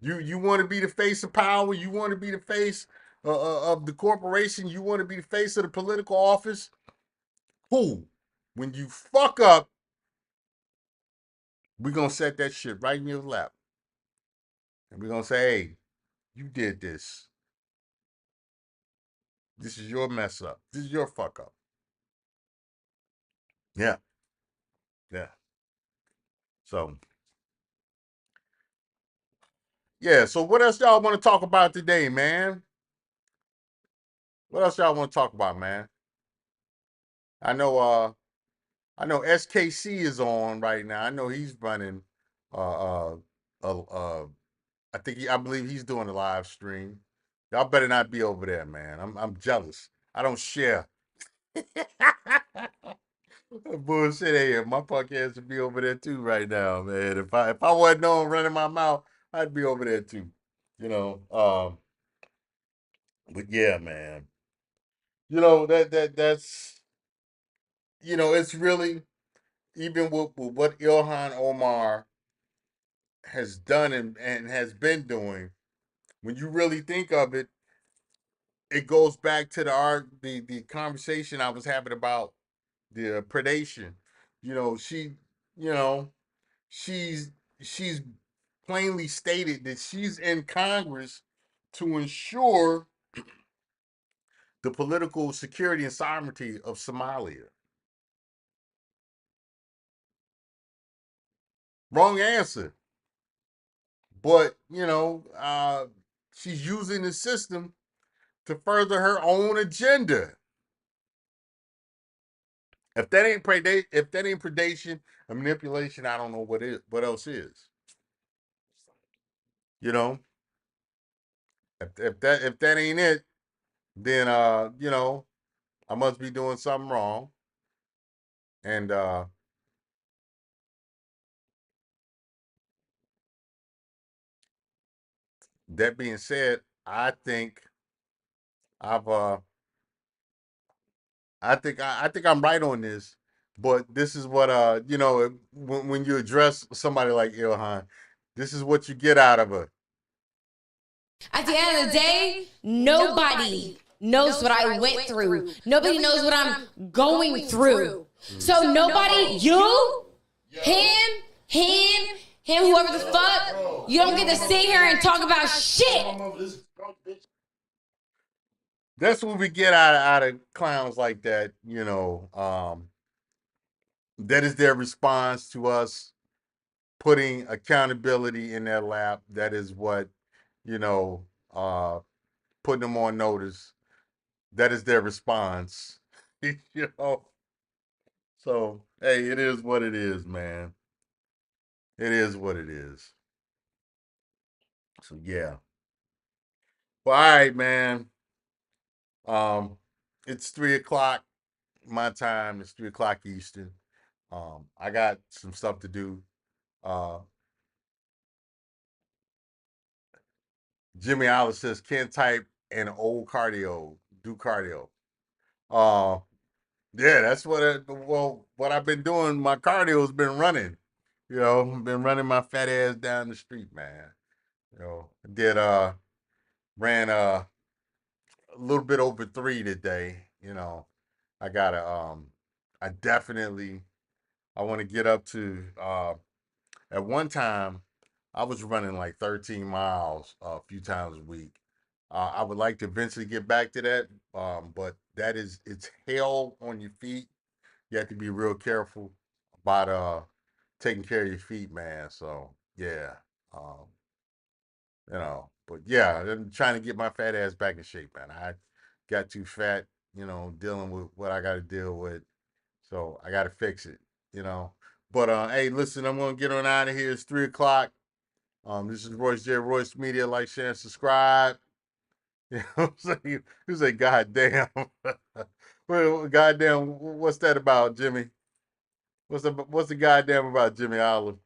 you want to be the face of power. You want to be the face of the corporation. You want to be the face of the political office. Cool. When you fuck up, we're going to set that shit right in your lap. And we're going to say, hey, you did this. This is your mess up. This is your fuck up. Yeah. Yeah. So, yeah. So what else y'all want to talk about today, man? What else y'all want to talk about, man? I know SKC is on right now. I know he's running I believe he's doing a live stream. Y'all better not be over there, man. I'm jealous. I don't share. Bullshit here. My podcast would be over there too right now, man. If I wasn't on running my mouth, I'd be over there too. You know. But yeah, man. You know, that's it's really, even with what Ilhan Omar has done and has been doing, when you really think of it, it goes back to the conversation I was having about the predation. You know, you know, she's she's plainly stated that she's in Congress to ensure the political security and sovereignty of Somalia. Wrong answer. But, she's using the system to further her own agenda. If that ain't predation and manipulation, I don't know what else is. You know, if that ain't it, then I must be doing something wrong. And that being said, I think I've I think I'm right on this. But this is what when you address somebody like Ilhan, this is what you get out of her. At the end of the day, nobody knows what I went through. Nobody knows what I'm going through. So nobody, you, him, whoever the fuck, you don't get to sit here and talk about shit. That's what we get out of clowns like that, that is their response to us putting accountability in their lap. That is what, putting them on notice. That is their response. you know. So, hey, it is what it is, man. It is what it is. So yeah. Well, all right, man. It's 3:00 my time. It's 3:00 Eastern. I got some stuff to do. Jimmy Alice says, can't type an old cardio, do cardio. Uh, yeah, that's what I've been doing. My cardio's been running. I've been running my fat ass down the street, man. Ran a little bit over 3 today. I gotta I want to get up to at one time I was running like 13 miles a few times a week. I would like to eventually get back to that, but it's hell on your feet. You have to be real careful. about taking care of your feet, man. So yeah, but yeah, I'm trying to get my fat ass back in shape, man. I got too fat, dealing with what I got to deal with. So I got to fix it, you know. But hey, listen, I'm gonna get on out of here. It's 3:00. This is Royce J. Royce Media. Like, share, and subscribe. You know what I'm saying? You say, goddamn. Well, goddamn, what's that about, Jimmy? What's the goddamn about Jimmy Olive?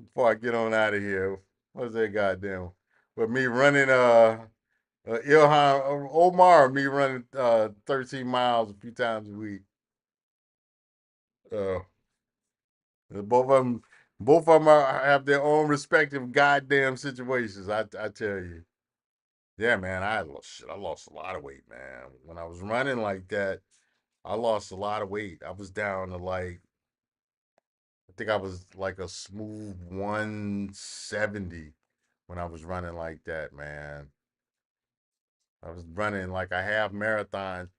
Before I get on out of here, what's that goddamn? But me running Ilhan Omar, me running 13 miles a few times a week. Uh, both of them, have their own respective goddamn situations. I tell you. Yeah, man, I lost a lot of weight, man. When I was running like that, I lost a lot of weight. I was down to like, I think I was like a smooth 170 when I was running like that, man. I was running like a half marathon,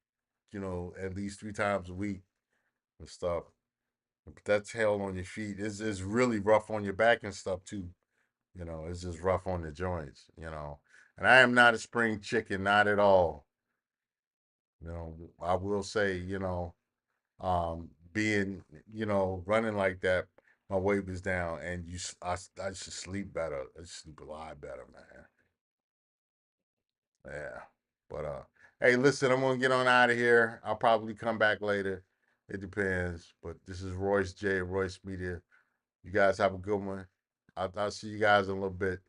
at least 3 times a week and stuff. But that's hell on your feet. It's really rough on your back and stuff too. It's just rough on the joints. And I am not a spring chicken, not at all. I will say, being, running like that, my weight was down, and I should sleep better. I should sleep a lot better, man. Yeah, but hey, listen, I'm gonna get on out of here. I'll probably come back later. It depends. But this is Royce J. Royce Media. You guys have a good one. I'll see you guys in a little bit.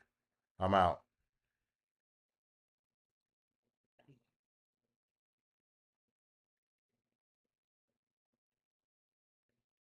I'm out.